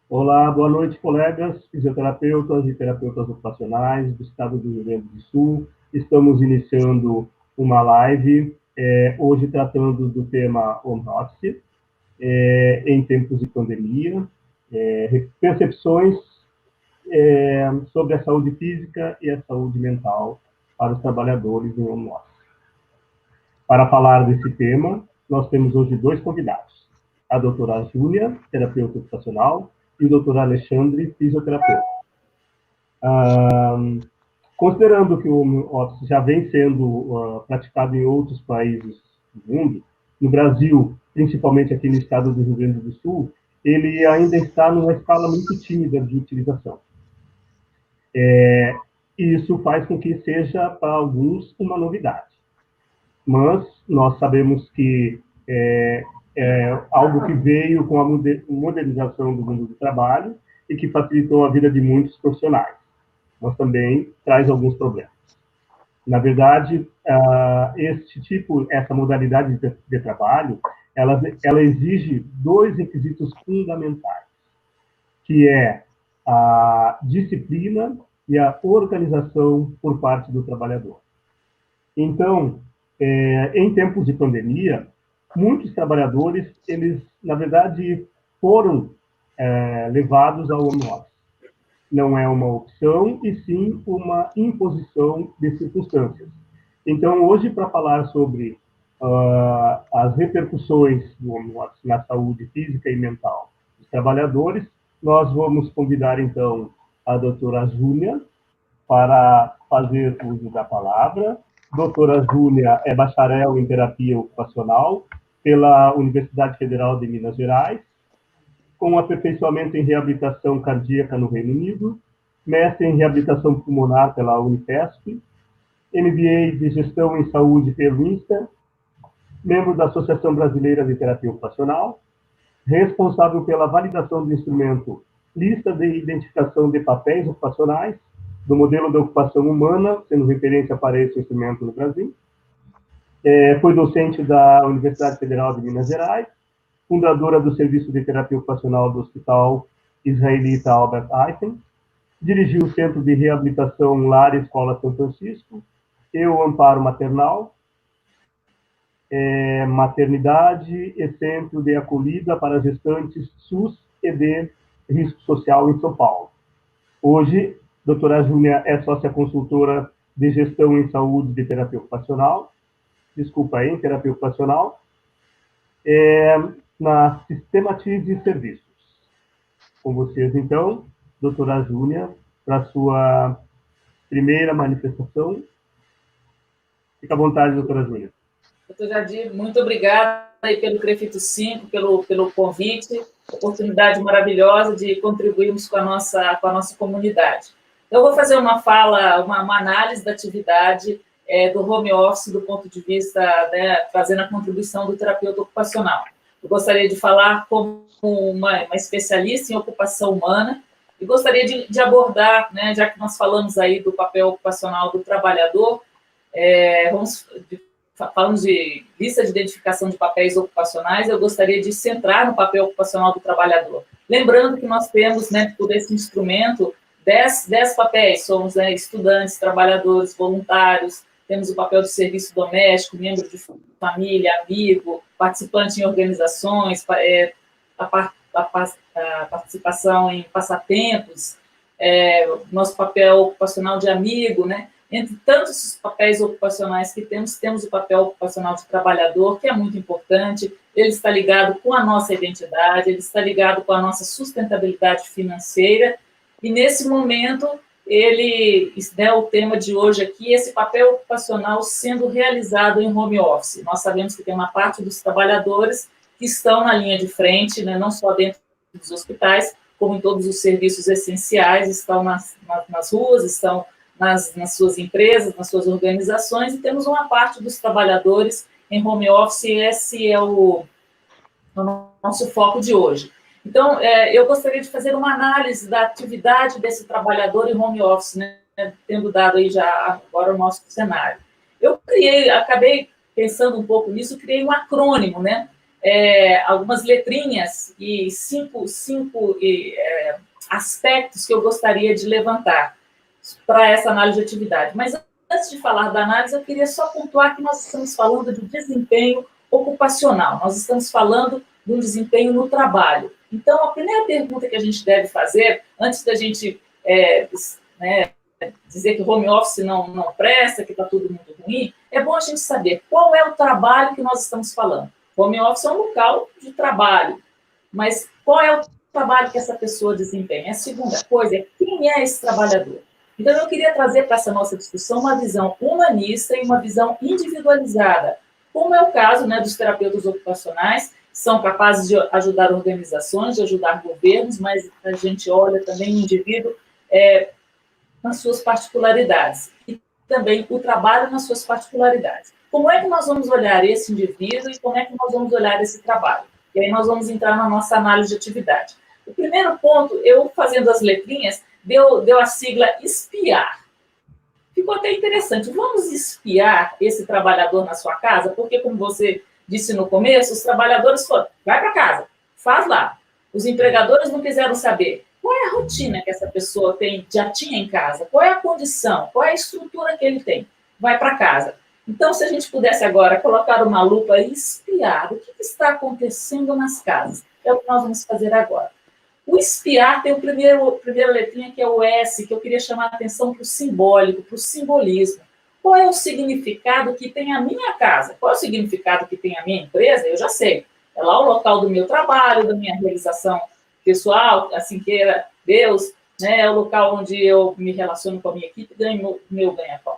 Olá, boa noite, colegas, fisioterapeutas e terapeutas ocupacionais do estado do Rio Grande do Sul. Estamos iniciando uma live, hoje tratando do tema home office, em tempos de pandemia, percepções sobre a saúde física e a saúde mental para os trabalhadores em home office. Para falar desse tema, nós temos hoje dois convidados, a doutora Júlia, terapeuta ocupacional, e o doutor Alexandre, fisioterapeuta. Considerando que o home office já vem sendo praticado em outros países do mundo, no Brasil, principalmente aqui no estado do Rio Grande do Sul, ele ainda está numa escala muito tímida de utilização. Isso faz com que seja, para alguns, uma novidade. Mas nós sabemos que é algo que veio com a modernização do mundo do trabalho e que facilitou a vida de muitos profissionais, mas também traz alguns problemas. Na verdade, essa modalidade de trabalho, ela exige dois requisitos fundamentais, que é a disciplina e a organização por parte do trabalhador. Então, em tempos de pandemia, muitos trabalhadores, eles, na verdade, foram levados ao home office. Não é uma opção, e sim uma imposição de circunstâncias. Então, hoje, para falar sobre as repercussões do home office na saúde física e mental dos trabalhadores, nós vamos convidar, então, a doutora Júlia para fazer uso da palavra. Doutora Júlia é bacharel em terapia ocupacional pela Universidade Federal de Minas Gerais, com aperfeiçoamento em reabilitação cardíaca no Reino Unido, mestre em reabilitação pulmonar pela Unifesp, MBA de gestão em saúde pelo INSPER, membro da Associação Brasileira de Terapia Ocupacional, responsável pela validação do instrumento Lista de Identificação de Papéis Ocupacionais, do modelo da ocupação humana, sendo referência para esse instrumento no Brasil. Foi docente da Universidade Federal de Minas Gerais, fundadora do Serviço de Terapia Ocupacional do Hospital Israelita Albert Einstein, dirigiu o Centro de Reabilitação Lar Escola São Francisco e o Amparo Maternal, Maternidade e Centro de Acolhida para Gestantes SUS e de Risco Social em São Paulo. Hoje, a doutora Júlia é sócia consultora de gestão em saúde de terapia ocupacional, em terapia ocupacional, na Sistematize Serviços. Com vocês, então, doutora Júlia, para a sua primeira manifestação. Fica à vontade, doutora Júlia. Doutor Jadir, muito obrigada aí pelo CREFITO 5, pelo convite, oportunidade maravilhosa de contribuirmos com a nossa comunidade. Eu vou fazer uma análise da atividade do home office do ponto de vista, fazendo a contribuição do terapeuta ocupacional. Eu gostaria de falar como uma especialista em ocupação humana e gostaria de abordar, já que nós falamos aí do papel ocupacional do trabalhador, falamos de lista de identificação de papéis ocupacionais, eu gostaria de centrar no papel ocupacional do trabalhador. Lembrando que nós temos, por esse instrumento, 10 papéis, somos estudantes, trabalhadores, voluntários, temos o papel do serviço doméstico, membro de família, amigo, participante em organizações, a participação em passatempos, nosso papel ocupacional de amigo, Entre tantos papéis ocupacionais que temos o papel ocupacional de trabalhador, que é muito importante, ele está ligado com a nossa identidade, ele está ligado com a nossa sustentabilidade financeira, e nesse momento, o tema de hoje aqui, esse papel ocupacional sendo realizado em home office. Nós sabemos que tem uma parte dos trabalhadores que estão na linha de frente, não só dentro dos hospitais, como em todos os serviços essenciais, estão nas ruas, estão nas suas empresas, nas suas organizações, e temos uma parte dos trabalhadores em home office, e esse é o nosso foco de hoje. Então, eu gostaria de fazer uma análise da atividade desse trabalhador em home office, tendo dado aí já agora o nosso cenário. Eu acabei pensando um pouco nisso, criei um acrônimo, algumas letrinhas e cinco aspectos que eu gostaria de levantar para essa análise de atividade. Mas antes de falar da análise, eu queria só pontuar que nós estamos falando de desempenho ocupacional, nós estamos falando de um desempenho no trabalho. Então, a primeira pergunta que a gente deve fazer, antes da gente dizer que o home office não presta, que está tudo muito ruim, é bom a gente saber qual é o trabalho que nós estamos falando. Home office é um local de trabalho, mas qual é o trabalho que essa pessoa desempenha? A segunda coisa é quem é esse trabalhador. Então, eu queria trazer para essa nossa discussão uma visão humanista e uma visão individualizada, como é o caso, né, dos terapeutas ocupacionais, que são capazes de ajudar organizações, de ajudar governos, mas a gente olha também o indivíduo nas suas particularidades, e também o trabalho nas suas particularidades. Como é que nós vamos olhar esse indivíduo e como é que nós vamos olhar esse trabalho? E aí nós vamos entrar na nossa análise de atividade. O primeiro ponto, eu fazendo as letrinhas, deu a sigla espiar. Ficou até interessante. Vamos espiar esse trabalhador na sua casa? Porque, como você disse no começo, os trabalhadores foram, vai para casa, faz lá. Os empregadores não quiseram saber qual é a rotina que essa pessoa já tinha em casa, qual é a condição, qual é a estrutura que ele tem. Vai para casa. Então, se a gente pudesse agora colocar uma lupa e espiar o que está acontecendo nas casas, é o que nós vamos fazer agora. O espiar tem a primeira letrinha, que é o S, que eu queria chamar a atenção para o simbólico, para o simbolismo. Qual é o significado que tem a minha casa? Qual é o significado que tem a minha empresa? Eu já sei. É lá o local do meu trabalho, da minha realização pessoal, assim queira Deus, né? É o local onde eu me relaciono com a minha equipe e ganho meu ganha-pão.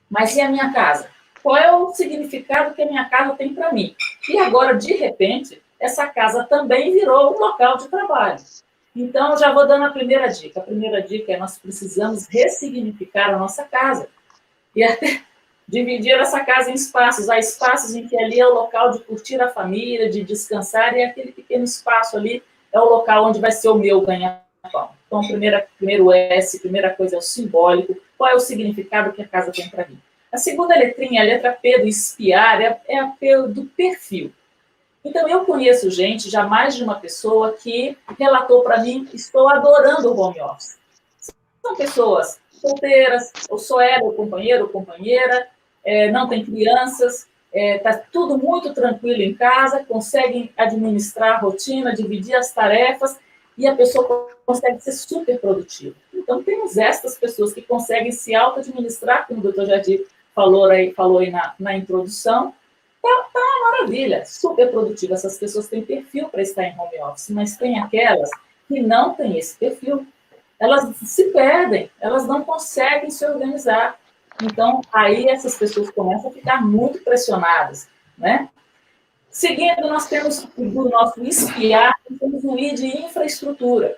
Mas e a minha casa? Qual é o significado que a minha casa tem para mim? E agora, de repente, essa casa também virou um local de trabalho. Então, eu já vou dando a primeira dica. A primeira dica é nós precisamos ressignificar a nossa casa. E até dividir essa casa em espaços. Há espaços em que ali é o local de curtir a família, de descansar, e aquele pequeno espaço ali é o local onde vai ser o meu ganha-pão. Então, primeiro S, primeira coisa é o simbólico. Qual é o significado que a casa tem para mim? A segunda letrinha, a letra P do espiar, é a P do perfil. Então, eu conheço gente, já mais de uma pessoa, que relatou para mim, estou adorando o home office. São pessoas solteiras, ou só ela, o companheiro ou companheira, não tem crianças, está tudo muito tranquilo em casa, conseguem administrar a rotina, dividir as tarefas, e a pessoa consegue ser super produtiva. Então, temos estas pessoas que conseguem se auto-administrar, como o doutor Jardim falou aí na introdução. Tá uma maravilha, super produtiva. Essas pessoas têm perfil para estar em home office, mas tem aquelas que não têm esse perfil. Elas se perdem, elas não conseguem se organizar. Então, aí essas pessoas começam a ficar muito pressionadas, né? Seguindo, nós temos o nosso espiar, temos o I de infraestrutura.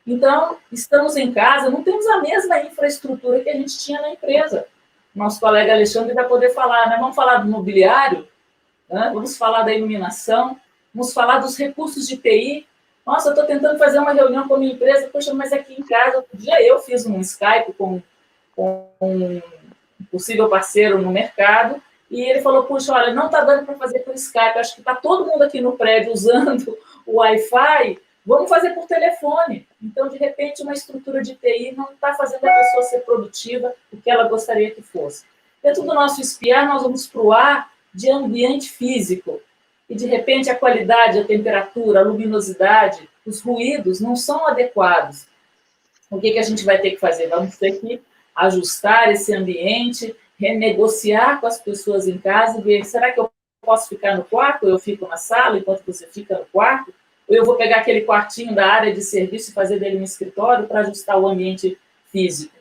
Então, estamos em casa, não temos a mesma infraestrutura que a gente tinha na empresa. Nosso colega Alexandre vai poder falar, né? Vamos falar do mobiliário, né? Vamos falar da iluminação, vamos falar dos recursos de TI. Nossa, eu estou tentando fazer uma reunião com a minha empresa, poxa, mas aqui em casa, outro dia eu fiz um Skype com um possível parceiro no mercado, e ele falou, puxa, olha, não está dando para fazer por Skype, acho que está todo mundo aqui no prédio usando o Wi-Fi, vamos fazer por telefone. Então, de repente, uma estrutura de TI não está fazendo a pessoa ser produtiva o que ela gostaria que fosse. Dentro do nosso espiar, nós vamos para o A de ambiente físico. E, de repente, a qualidade, a temperatura, a luminosidade, os ruídos não são adequados. O que a gente vai ter que fazer? Vamos ter que ajustar esse ambiente, renegociar com as pessoas em casa e ver, será que eu posso ficar no quarto, ou eu fico na sala enquanto você fica no quarto? Ou eu vou pegar aquele quartinho da área de serviço e fazer dele um escritório para ajustar o ambiente físico?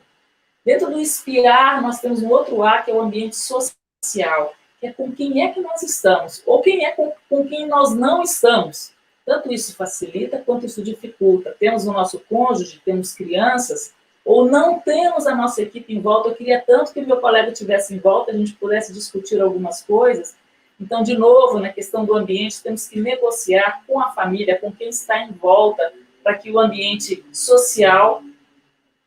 Dentro do espiar, nós temos um outro A, que é o ambiente social, que é com quem é que nós estamos, ou quem é com quem nós não estamos. Tanto isso facilita, quanto isso dificulta. Temos o nosso cônjuge, temos crianças, ou não temos a nossa equipe em volta. Eu queria tanto que o meu colega estivesse em volta, a gente pudesse discutir algumas coisas. Então, de novo, na questão do ambiente, temos que negociar com a família, com quem está em volta, para que o ambiente social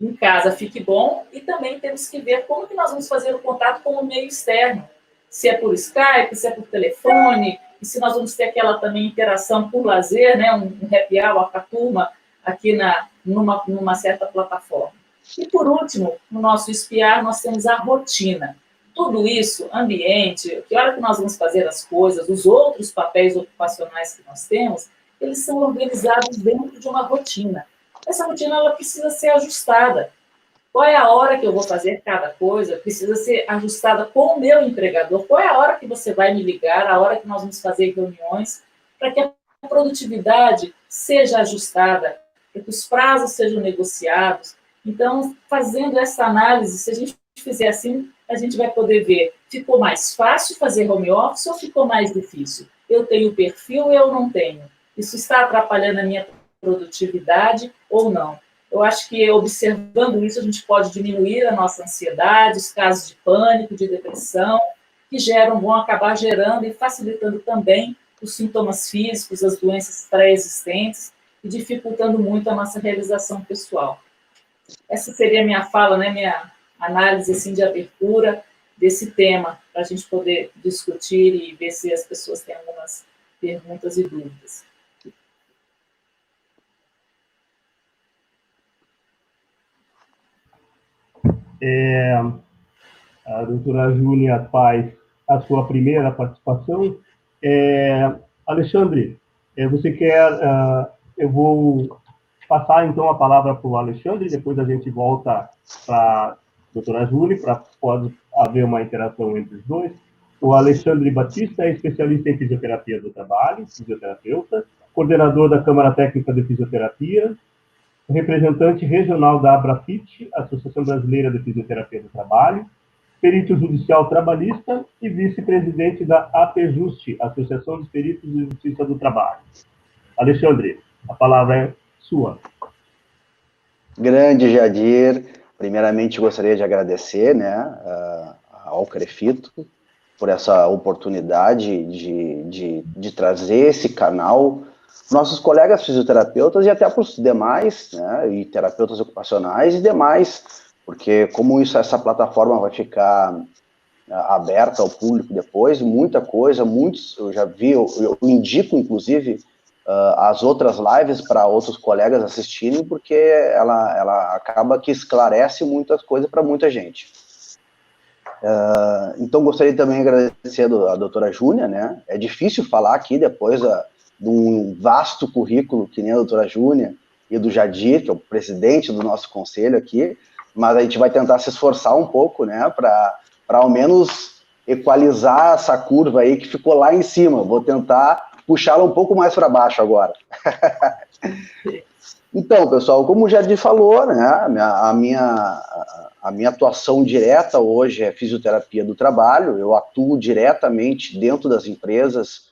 em casa fique bom, e também temos que ver como que nós vamos fazer o contato com o meio externo. Se é por Skype, se é por telefone, e se nós vamos ter aquela também interação por lazer, né, um happy hour com a turma aqui numa certa plataforma. E, por último, no nosso espiar, nós temos a rotina. Tudo isso, ambiente, que hora que nós vamos fazer as coisas, os outros papéis ocupacionais que nós temos, eles são organizados dentro de uma rotina. Essa rotina ela precisa ser ajustada. Qual é a hora que eu vou fazer cada coisa? Precisa ser ajustada com o meu empregador. Qual é a hora que você vai me ligar, a hora que nós vamos fazer reuniões, para que a produtividade seja ajustada, para que os prazos sejam negociados. Então, fazendo essa análise, se a gente fizer assim, a gente vai poder ver, ficou mais fácil fazer home office ou ficou mais difícil? Eu tenho perfil ou eu não tenho? Isso está atrapalhando a minha produtividade ou não? Eu acho que, observando isso, a gente pode diminuir a nossa ansiedade, os casos de pânico, de depressão, que vão acabar gerando e facilitando também os sintomas físicos, as doenças pré-existentes, e dificultando muito a nossa realização pessoal. Essa seria a minha fala, né, minha análise assim, de abertura desse tema, para a gente poder discutir e ver se as pessoas têm algumas perguntas e dúvidas. A doutora Júnia faz a sua primeira participação. Alexandre, você quer... eu vou passar, então, a palavra para o Alexandre, depois a gente volta para a doutora Júlia, para pode haver uma interação entre os dois. O Alexandre Batista é especialista em fisioterapia do trabalho, fisioterapeuta, coordenador da Câmara Técnica de Fisioterapia, representante regional da ABRAFIT, Associação Brasileira de Fisioterapia do Trabalho, perito judicial trabalhista e vice-presidente da APJuste, Associação dos Peritos de Justiça do Trabalho. Alexandre, a palavra é sua. Grande Jadir, primeiramente gostaria de agradecer, né, ao CREFITO por essa oportunidade de trazer esse canal nossos colegas fisioterapeutas e até para os demais, né, e terapeutas ocupacionais e demais, porque como essa plataforma vai ficar aberta ao público depois, muita coisa, eu já vi, eu indico inclusive as outras lives para outros colegas assistirem, porque ela acaba que esclarece muitas coisas para muita gente. Então gostaria também de agradecer a doutora Júnia, né, é difícil falar aqui depois de um vasto currículo que nem a doutora Júnia e do Jadir, que é o presidente do nosso conselho aqui, mas a gente vai tentar se esforçar um pouco, né, para ao menos equalizar essa curva aí que ficou lá em cima. Vou tentar puxá-la um pouco mais para baixo agora. Então, pessoal, como o Jadir falou, né, a minha atuação direta hoje é fisioterapia do trabalho. Eu atuo diretamente dentro das empresas,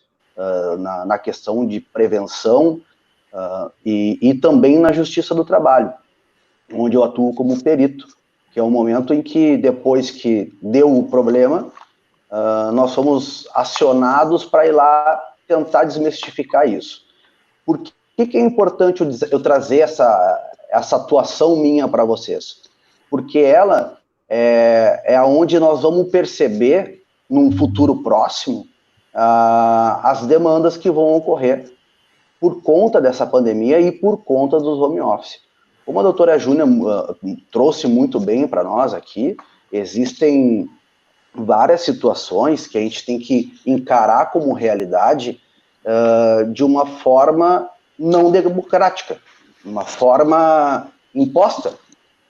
na questão de prevenção e também na justiça do trabalho, onde eu atuo como perito, que é um momento em que, depois que deu o problema, nós fomos acionados para ir lá tentar desmistificar isso. Por que é importante eu trazer essa atuação minha para vocês? Porque ela é onde nós vamos perceber, num futuro próximo, as demandas que vão ocorrer por conta dessa pandemia e por conta dos home office. Como a doutora Júnia trouxe muito bem para nós aqui, existem várias situações que a gente tem que encarar como realidade de uma forma não democrática, uma forma imposta,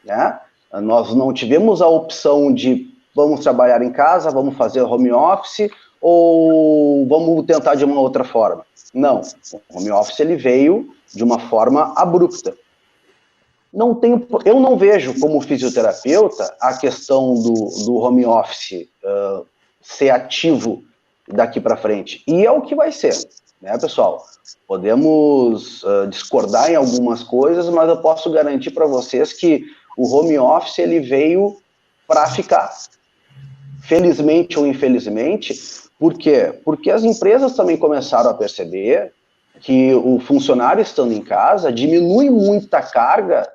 né? Nós não tivemos a opção de vamos trabalhar em casa, vamos fazer home office, ou vamos tentar de uma outra forma. Não, o home office ele veio de uma forma abrupta. Eu não vejo como fisioterapeuta a questão do home office ser ativo daqui para frente. E é o que vai ser, né, pessoal? Podemos discordar em algumas coisas, mas eu posso garantir para vocês que o home office ele veio para ficar. Felizmente ou infelizmente. Por quê? Porque as empresas também começaram a perceber que o funcionário estando em casa diminui muito a carga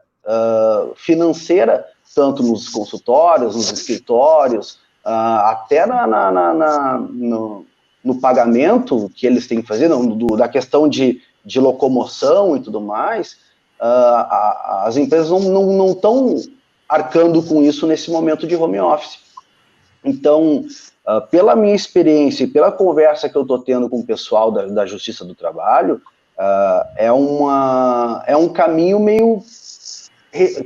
financeira, tanto nos consultórios, nos escritórios, até no pagamento que eles têm que fazer, da questão de locomoção e tudo mais, as empresas não estão arcando com isso nesse momento de home office. Então, pela minha experiência e pela conversa que eu estou tendo com o pessoal da Justiça do Trabalho, é um caminho meio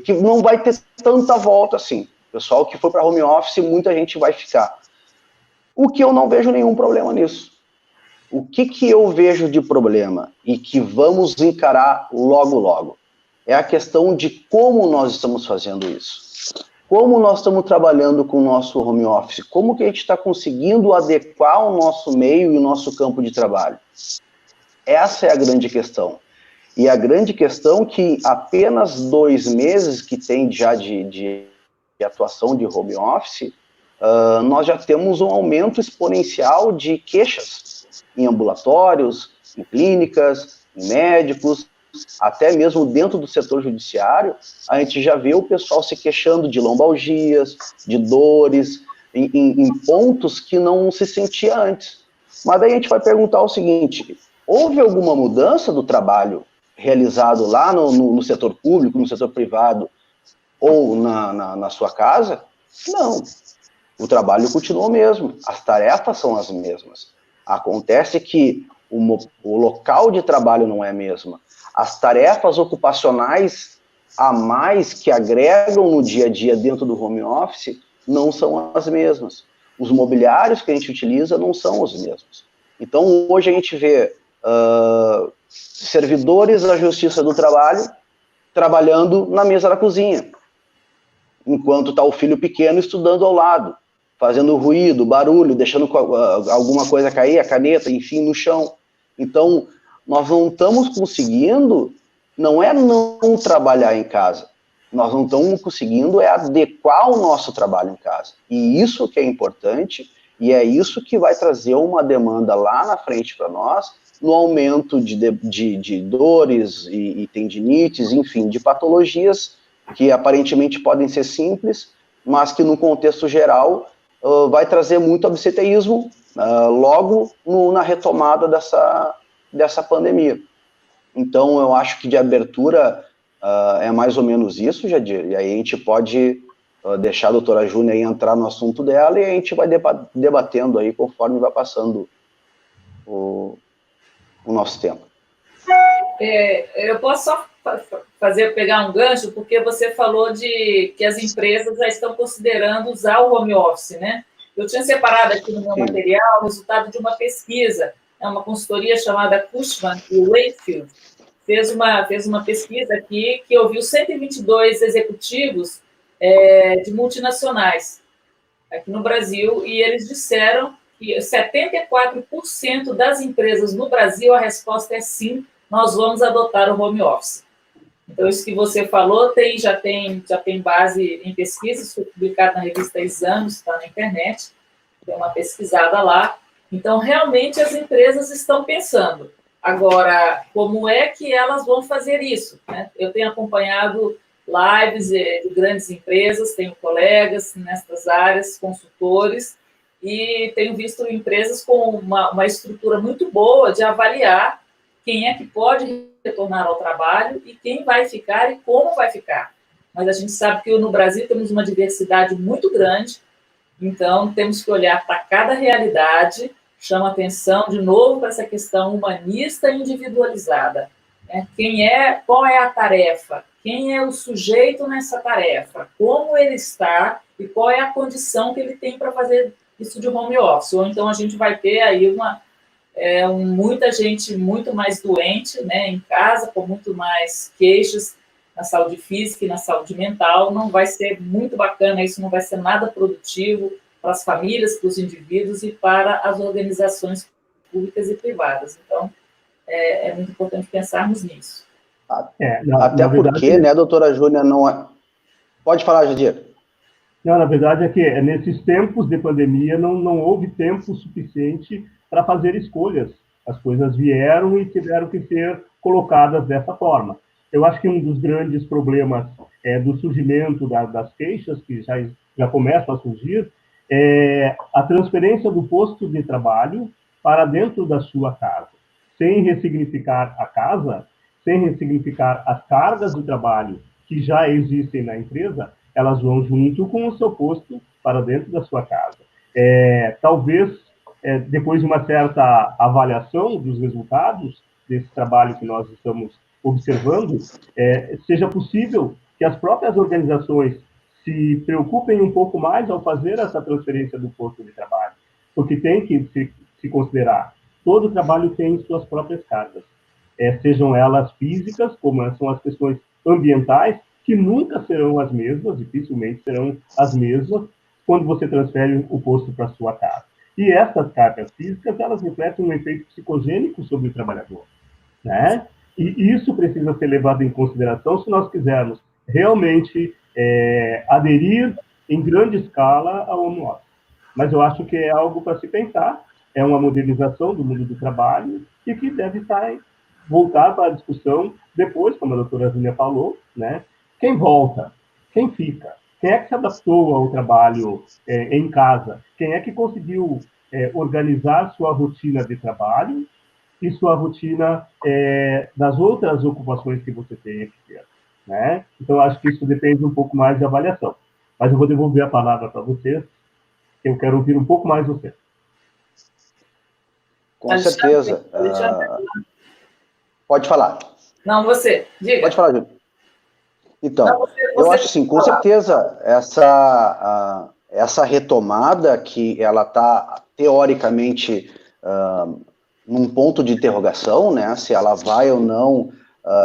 que não vai ter tanta volta assim. O pessoal que for para home office, muita gente vai ficar. O que eu não vejo nenhum problema nisso. O que eu vejo de problema e que vamos encarar logo, logo, é a questão de como nós estamos fazendo isso. Como nós estamos trabalhando com o nosso home office? Como que a gente está conseguindo adequar o nosso meio e o nosso campo de trabalho? Essa é a grande questão. E a grande questão que apenas 2 meses que tem já de atuação de home office, nós já temos um aumento exponencial de queixas em ambulatórios, em clínicas, em médicos, até mesmo dentro do setor judiciário, a gente já vê o pessoal se queixando de lombalgias, de dores, em pontos que não se sentia antes. Mas daí a gente vai perguntar o seguinte, houve alguma mudança do trabalho realizado lá no setor público, no setor privado, ou na sua casa? Não. O trabalho continua o mesmo, as tarefas são as mesmas. Acontece que o local de trabalho não é a mesma. As tarefas ocupacionais a mais que agregam no dia a dia dentro do home office não são as mesmas. Os mobiliários que a gente utiliza não são os mesmos. Então, hoje a gente vê servidores da Justiça do Trabalho trabalhando na mesa da cozinha, enquanto está o filho pequeno estudando ao lado, fazendo ruído, barulho, deixando alguma coisa cair, a caneta, enfim, no chão. Então, nós não estamos conseguindo, não é não trabalhar em casa, nós não estamos conseguindo adequar o nosso trabalho em casa. E isso que é importante, e é isso que vai trazer uma demanda lá na frente para nós, no aumento de dores e tendinites, enfim, de patologias que aparentemente podem ser simples, mas que no contexto geral vai trazer muito absenteísmo logo na retomada dessa pandemia. Então, eu acho que de abertura é mais ou menos isso, Jadir, e aí a gente pode deixar a doutora Júnia aí entrar no assunto dela e a gente vai debatendo aí conforme vai passando o nosso tempo. Eu posso só pegar um gancho, porque você falou que as empresas já estão considerando usar o home office, né? Eu tinha separado aqui no meu material o resultado de uma pesquisa, uma consultoria chamada Cushman e Wakefield, fez uma pesquisa aqui que ouviu 122 executivos de multinacionais aqui no Brasil, e eles disseram que 74% das empresas no Brasil, a resposta é sim, nós vamos adotar o home office. Então, isso que você falou já tem base em pesquisas, foi publicado na revista Exames, está na internet, tem uma pesquisada lá. Então, realmente, as empresas estão pensando. Agora, como é que elas vão fazer isso, né? Eu tenho acompanhado lives de grandes empresas, tenho colegas nessas áreas, consultores, e tenho visto empresas com uma estrutura muito boa de avaliar quem é que pode retornar ao trabalho e quem vai ficar e como vai ficar. Mas a gente sabe que no Brasil temos uma diversidade muito grande, então temos que olhar para cada realidade, chama atenção de novo para essa questão humanista e individualizada. Né? Qual é a tarefa? Quem é o sujeito nessa tarefa? Como ele está e qual é a condição que ele tem para fazer isso de home office? Ou então a gente vai ter aí muita gente muito mais doente, né, em casa, com muito mais queixas na saúde física e na saúde mental. Não vai ser muito bacana, isso não vai ser nada produtivo para as famílias, para os indivíduos e para as organizações públicas e privadas. Então, é muito importante pensarmos nisso. Até porque, né, doutora Júnia, não é... Pode falar, Jadir. Não, na verdade é que nesses tempos de pandemia não houve tempo suficiente para fazer escolhas. As coisas vieram e tiveram que ser colocadas dessa forma. Eu acho que um dos grandes problemas do surgimento das queixas, que já começam a surgir, é a transferência do posto de trabalho para dentro da sua casa, sem ressignificar a casa, sem ressignificar as cargas de trabalho que já existem na empresa, elas vão junto com o seu posto para dentro da sua casa. Talvez, depois de uma certa avaliação dos resultados desse trabalho que nós estamos observando, seja possível que as próprias organizações se preocupem um pouco mais ao fazer essa transferência do posto de trabalho, porque tem que se considerar, todo trabalho tem suas próprias cargas, sejam elas físicas, como são as questões ambientais, que nunca serão as mesmas, dificilmente serão as mesmas, quando você transfere o posto para a sua casa. E essas cargas físicas, elas refletem um efeito psicogênico sobre o trabalhador, né? E isso precisa ser levado em consideração se nós quisermos realmente aderir em grande escala ao home office. Mas eu acho que é algo para se pensar, é uma modernização do mundo do trabalho e que deve estar voltar para a discussão depois, como a doutora Zília falou, né? Quem volta? Quem fica? Quem é que se adaptou ao trabalho em casa? Quem é que conseguiu organizar sua rotina de trabalho e sua rotina das outras ocupações que você tem que ter, né? Então, acho que isso depende um pouco mais de avaliação. Mas eu vou devolver a palavra para vocês, que eu quero ouvir um pouco mais vocês. Com certeza. Pode falar. Não, você. Diga. Pode falar, Júlio. Então, não, eu acho assim, com certeza, essa retomada que ela está, teoricamente, num ponto de interrogação, né, se ela vai ou não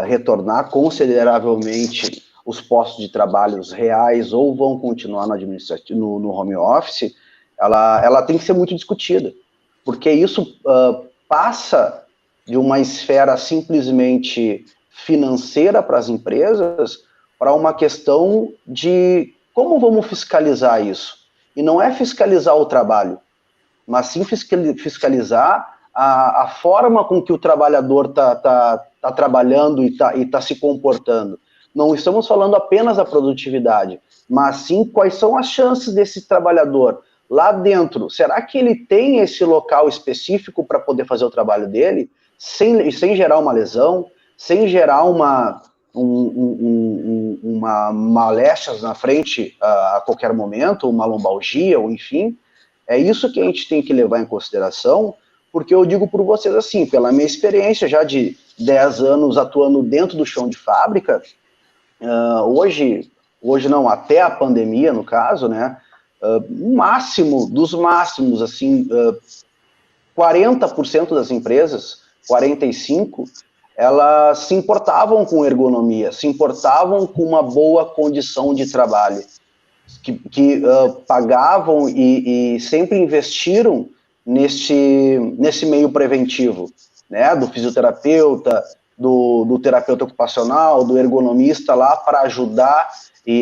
retornar consideravelmente os postos de trabalho reais ou vão continuar no administrativo, no home office, ela tem que ser muito discutida, porque isso passa de uma esfera simplesmente financeira para as empresas para uma questão de como vamos fiscalizar isso. E não é fiscalizar o trabalho, mas sim fiscalizar a forma com que o trabalhador está trabalhando e está se comportando. Não estamos falando apenas da produtividade, mas sim quais são as chances desse trabalhador lá dentro. Será que ele tem esse local específico para poder fazer o trabalho dele, sem gerar uma lesão, sem gerar uma lestes na frente a qualquer momento, uma lombalgia, ou enfim? É isso que a gente tem que levar em consideração, porque eu digo por vocês assim, pela minha experiência já de 10 anos atuando dentro do chão de fábrica, hoje não, até a pandemia, no caso, né, máximo, dos máximos, assim, 40% das empresas, 45%, elas se importavam com ergonomia, se importavam com uma boa condição de trabalho, que pagavam e sempre investiram nesse meio preventivo, né, do fisioterapeuta, do terapeuta ocupacional, do ergonomista lá para ajudar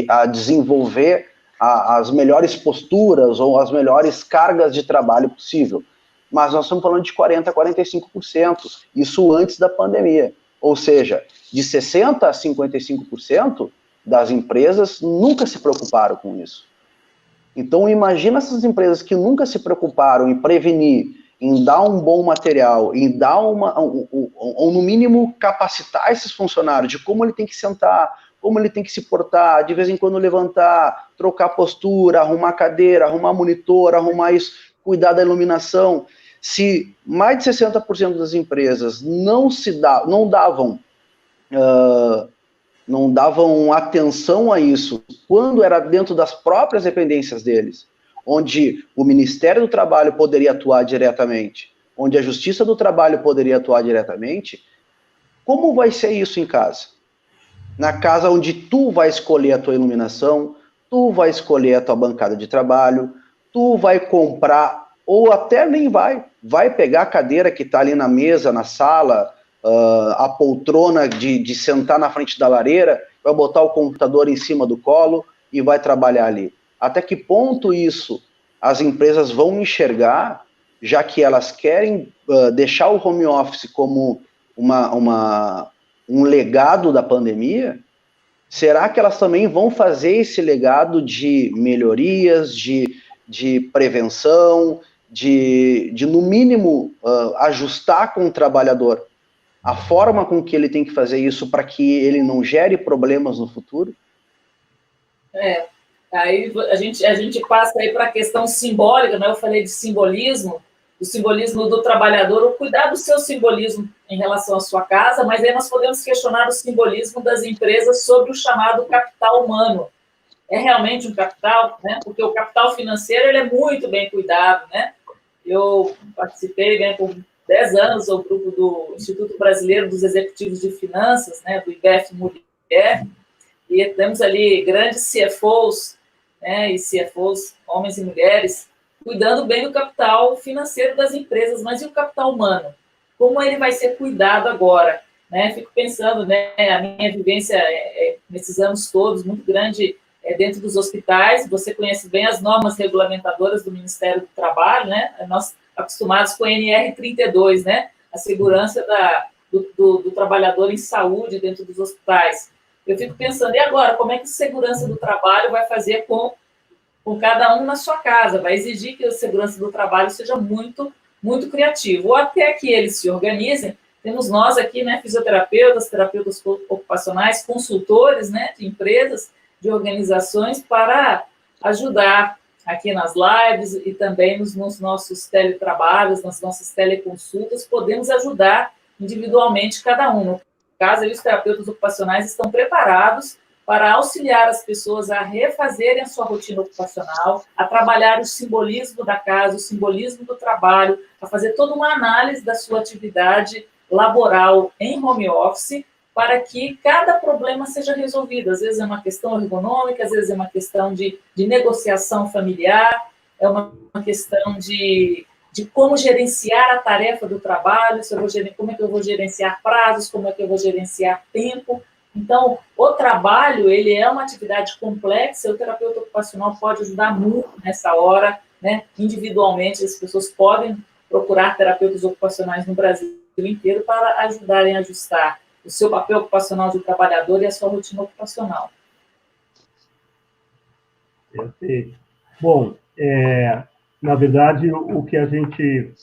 a desenvolver as melhores posturas ou as melhores cargas de trabalho possível. Mas nós estamos falando de 40% a 45%, isso antes da pandemia. Ou seja, de 60% a 55% das empresas nunca se preocuparam com isso. Então, imagina essas empresas que nunca se preocuparam em prevenir, em dar um bom material, em dar ou no mínimo capacitar esses funcionários de como ele tem que sentar, como ele tem que se portar, de vez em quando levantar, trocar postura, arrumar cadeira, arrumar monitor, arrumar isso, cuidar da iluminação. Se mais de 60% das empresas não davam atenção a isso quando era dentro das próprias dependências deles, onde o Ministério do Trabalho poderia atuar diretamente, onde a Justiça do Trabalho poderia atuar diretamente, como vai ser isso em casa? Na casa onde tu vai escolher a tua iluminação, tu vai escolher a tua bancada de trabalho, tu vai comprar, ou até nem vai pegar a cadeira que está ali na mesa, na sala, a poltrona de sentar na frente da lareira, vai botar o computador em cima do colo e vai trabalhar ali. Até que ponto isso as empresas vão enxergar, já que elas querem deixar o home office como um legado da pandemia? Será que elas também vão fazer esse legado de melhorias, de prevenção, no mínimo, ajustar com o trabalhador a forma com que ele tem que fazer isso para que ele não gere problemas no futuro? Aí a gente passa aí para a questão simbólica, né? Eu falei de simbolismo, o simbolismo do trabalhador, o cuidar do seu simbolismo em relação à sua casa, mas aí nós podemos questionar o simbolismo das empresas sobre o chamado capital humano. É realmente um capital, né? Porque o capital financeiro ele é muito bem cuidado, né? Eu participei, né, por 10 anos do grupo do Instituto Brasileiro dos Executivos de Finanças, né, do IBEF Mulher, e temos ali grandes CFOs, né, e CFOs, homens e mulheres, cuidando bem do capital financeiro das empresas, mas e o capital humano? Como ele vai ser cuidado agora? Né? Fico pensando, né, a minha vivência nesses anos todos, muito grande dentro dos hospitais, você conhece bem as normas regulamentadoras do Ministério do Trabalho, né? Nós acostumados com a NR32, né? A segurança do trabalhador em saúde dentro dos hospitais. Eu fico pensando, e agora, como é que a segurança do trabalho vai fazer com cada um na sua casa? Vai exigir que a segurança do trabalho seja muito, muito criativo. Ou até que eles se organizem. Temos nós aqui, né, fisioterapeutas, terapeutas ocupacionais, consultores, né, de empresas, de organizações, para ajudar aqui nas lives e também nos nossos teletrabalhos, nas nossas teleconsultas, podemos ajudar individualmente cada um. No caso, os terapeutas ocupacionais estão preparados para auxiliar as pessoas a refazerem a sua rotina ocupacional, a trabalhar o simbolismo da casa, o simbolismo do trabalho, a fazer toda uma análise da sua atividade laboral em home office, para que cada problema seja resolvido. Às vezes é uma questão ergonômica, às vezes é uma questão de negociação familiar, é uma questão de como gerenciar a tarefa do trabalho, como é que eu vou gerenciar prazos, como é que eu vou gerenciar tempo. Então, o trabalho, ele é uma atividade complexa, o terapeuta ocupacional pode ajudar muito nessa hora, né? Individualmente, as pessoas podem procurar terapeutas ocupacionais no Brasil inteiro para ajudarem a ajustar o seu papel ocupacional de trabalhador e a sua rotina ocupacional. Perfeito. Bom, na verdade, o que a gente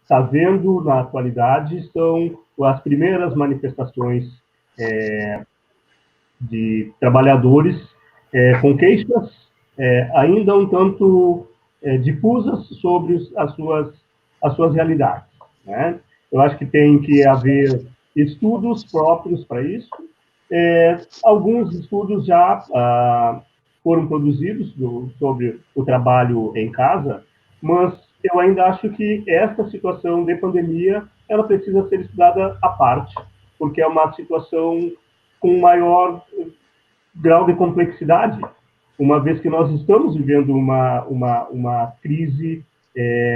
está vendo na atualidade são as primeiras manifestações de trabalhadores com queixas ainda um tanto difusas sobre as suas realidades, né? Eu acho que tem que haver estudos próprios para isso. Alguns estudos já foram produzidos sobre o trabalho em casa, mas eu ainda acho que essa situação de pandemia ela precisa ser estudada à parte, porque é uma situação com maior grau de complexidade, uma vez que nós estamos vivendo uma crise,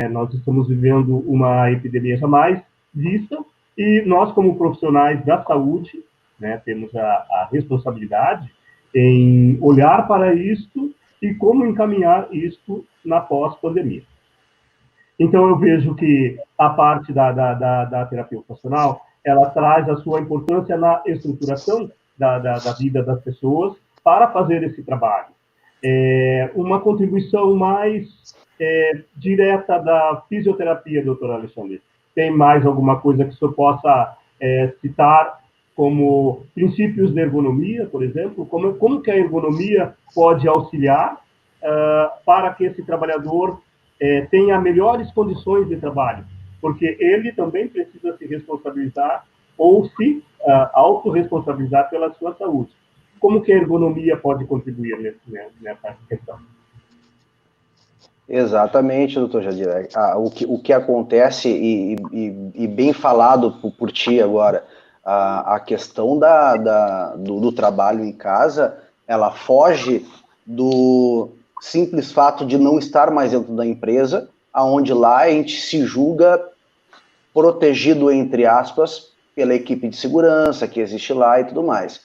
nós estamos vivendo uma epidemia jamais vista, e nós, como profissionais da saúde, né, temos a responsabilidade em olhar para isto e como encaminhar isto na pós-pandemia. Então, eu vejo que a parte da terapia ocupacional, ela traz a sua importância na estruturação da vida das pessoas para fazer esse trabalho. Uma contribuição mais direta da fisioterapia, doutor Alexandre. Tem mais alguma coisa que o senhor possa citar como princípios de ergonomia, por exemplo? Como que a ergonomia pode auxiliar para que esse trabalhador tenha melhores condições de trabalho? Porque ele também precisa se responsabilizar ou se autorresponsabilizar pela sua saúde. Como que a ergonomia pode contribuir nessa questão? Exatamente, doutor Jadir. O que acontece, e bem falado por ti agora, a questão do trabalho em casa, ela foge do simples fato de não estar mais dentro da empresa, aonde lá a gente se julga protegido, entre aspas, pela equipe de segurança que existe lá e tudo mais.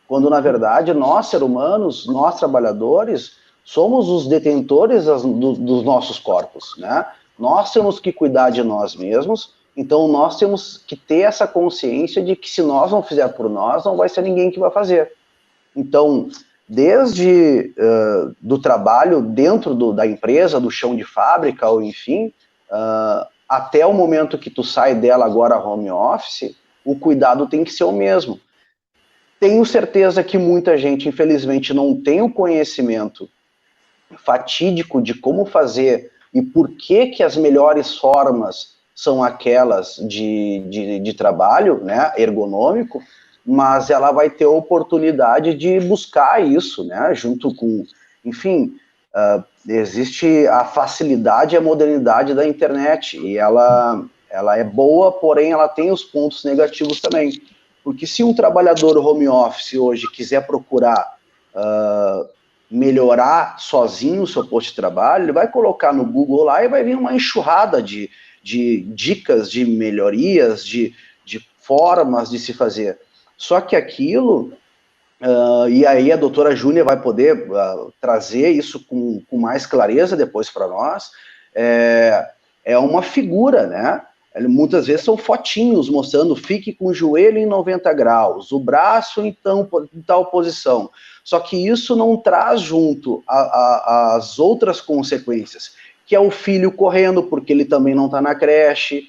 Quando, na verdade, nós, seres humanos, nós, trabalhadores, somos os detentores dos nossos corpos, né? Nós temos que cuidar de nós mesmos, então nós temos que ter essa consciência de que se nós não fizer por nós, não vai ser ninguém que vai fazer. Então, desde do trabalho dentro da empresa, do chão de fábrica, ou enfim, até o momento que tu sai dela agora home office, o cuidado tem que ser o mesmo. Tenho certeza que muita gente, infelizmente, não tem o conhecimento fatídico de como fazer e por que as melhores formas são aquelas de trabalho, né, ergonômico, mas ela vai ter a oportunidade de buscar isso, né, junto com, enfim, existe a facilidade e a modernidade da internet, e ela é boa, porém ela tem os pontos negativos também, porque se um trabalhador home office hoje quiser procurar melhorar sozinho o seu posto de trabalho, ele vai colocar no Google lá e vai vir uma enxurrada de dicas, de melhorias, de formas de se fazer. Só que aquilo, e aí a doutora Júnia vai poder trazer isso com mais clareza depois para nós, é uma figura, né? Muitas vezes são fotinhos mostrando, fique com o joelho em 90 graus, o braço em tal posição. Só que isso não traz junto as outras consequências, que é o filho correndo porque ele também não está na creche,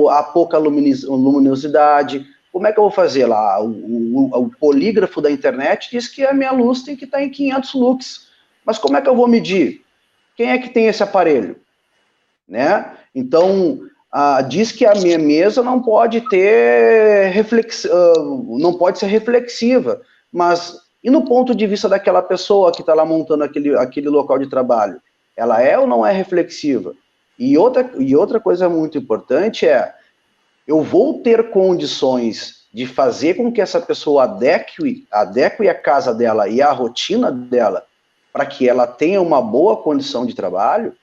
a pouca luminosidade. Como é que eu vou fazer lá? O polígrafo da internet diz que a minha luz tem que estar em 500 lux. Mas como é que eu vou medir? Quem é que tem esse aparelho? Né? Então, diz que a minha mesa não pode ter não pode ser reflexiva, mas e no ponto de vista daquela pessoa que está lá montando aquele local de trabalho? Ela é ou não é reflexiva? E outra coisa muito importante eu vou ter condições de fazer com que essa pessoa adeque a casa dela e a rotina dela para que ela tenha uma boa condição de trabalho?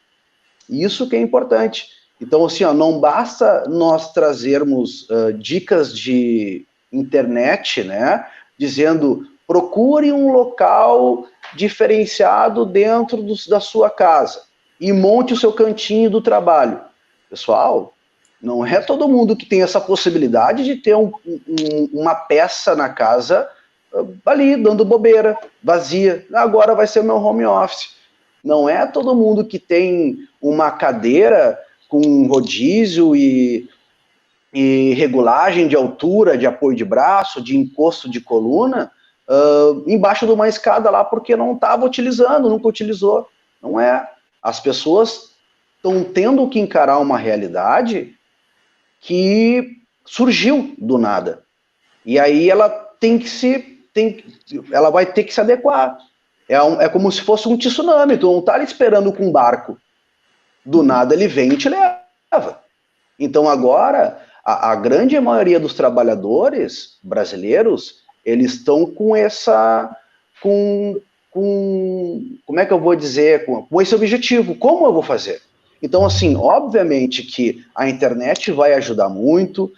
Isso que é importante. Então, assim, não basta nós trazermos dicas de internet, né, dizendo, procure um local diferenciado dentro da sua casa e monte o seu cantinho do trabalho. Pessoal, não é todo mundo que tem essa possibilidade de ter uma peça na casa ali, dando bobeira, vazia. Agora vai ser o meu home office. Não é todo mundo que tem uma cadeira com rodízio e regulagem de altura, de apoio de braço, de encosto de coluna, embaixo de uma escada lá, porque não estava utilizando, nunca utilizou. Não é. As pessoas estão tendo que encarar uma realidade que surgiu do nada. E aí ela ela vai ter que se adequar. É como se fosse um tsunami, tu não está ali esperando com um barco. Do nada ele vem e te leva. Então agora, a grande maioria dos trabalhadores brasileiros, eles estão com como é que eu vou dizer, com esse objetivo, como eu vou fazer? Então, assim, obviamente que a internet vai ajudar muito,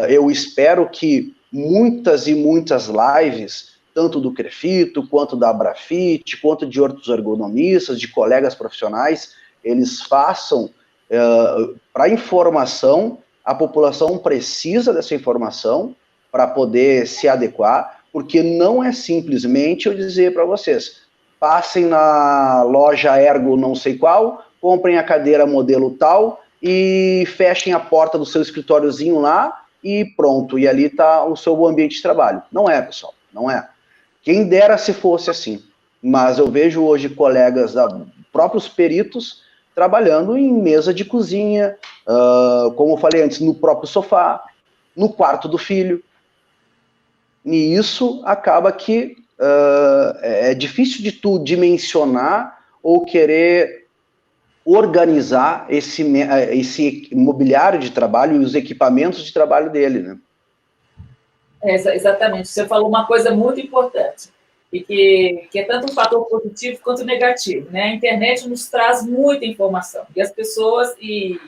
eu espero que muitas e muitas lives, tanto do Crefito, quanto da Abrafit, quanto de outros ergonomistas, de colegas profissionais, eles façam para informação, a população precisa dessa informação para poder se adequar, porque não é simplesmente eu dizer para vocês, passem na loja Ergo não sei qual, comprem a cadeira modelo tal e fechem a porta do seu escritóriozinho lá e pronto, e ali está o seu ambiente de trabalho. Não é, pessoal, não é. Quem dera se fosse assim, mas eu vejo hoje colegas, próprios peritos, trabalhando em mesa de cozinha, como eu falei antes, no próprio sofá, no quarto do filho. E isso acaba que é difícil de tu dimensionar ou querer organizar esse mobiliário de trabalho e os equipamentos de trabalho dele, né? Exatamente. Você falou uma coisa muito importante, e que é tanto um fator positivo quanto negativo, né? A internet nos traz muita informação, e as pessoas, e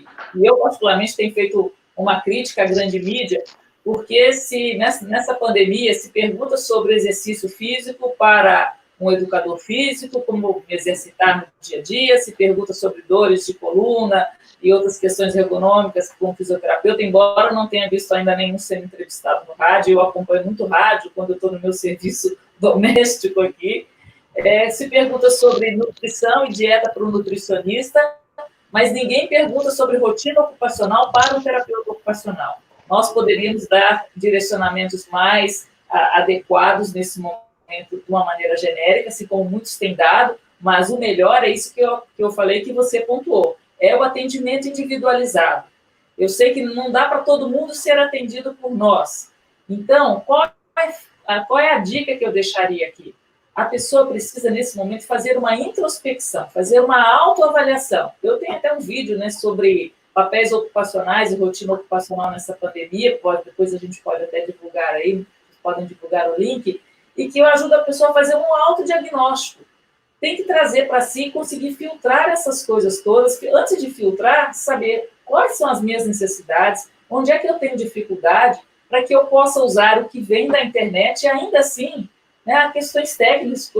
eu particularmente tenho feito uma crítica à grande mídia, porque se nessa pandemia se pergunta sobre exercício físico para um educador físico, como exercitar no dia a dia, se pergunta sobre dores de coluna e outras questões ergonômicas com fisioterapeuta, embora eu não tenha visto ainda nenhum sendo entrevistado no rádio, eu acompanho muito rádio quando eu estou no meu serviço doméstico aqui, se pergunta sobre nutrição e dieta para o nutricionista, mas ninguém pergunta sobre rotina ocupacional para um terapeuta ocupacional. Nós poderíamos dar direcionamentos mais adequados nesse momento, de uma maneira genérica, assim como muitos têm dado, mas o melhor é isso que eu falei, que você pontuou, é o atendimento individualizado. Eu sei que não dá para todo mundo ser atendido por nós. Então, qual é a dica que eu deixaria aqui? A pessoa precisa, nesse momento, fazer uma introspecção, fazer uma autoavaliação. Eu tenho até um vídeo, né, sobre papéis ocupacionais e rotina ocupacional nessa pandemia, depois a gente pode até divulgar aí, podem divulgar o link, e que eu ajudo a pessoa a fazer um autodiagnóstico. Tem que trazer para si e conseguir filtrar essas coisas todas, que antes de filtrar, saber quais são as minhas necessidades, onde é que eu tenho dificuldade, para que eu possa usar o que vem da internet e ainda assim, né, questões técnicas,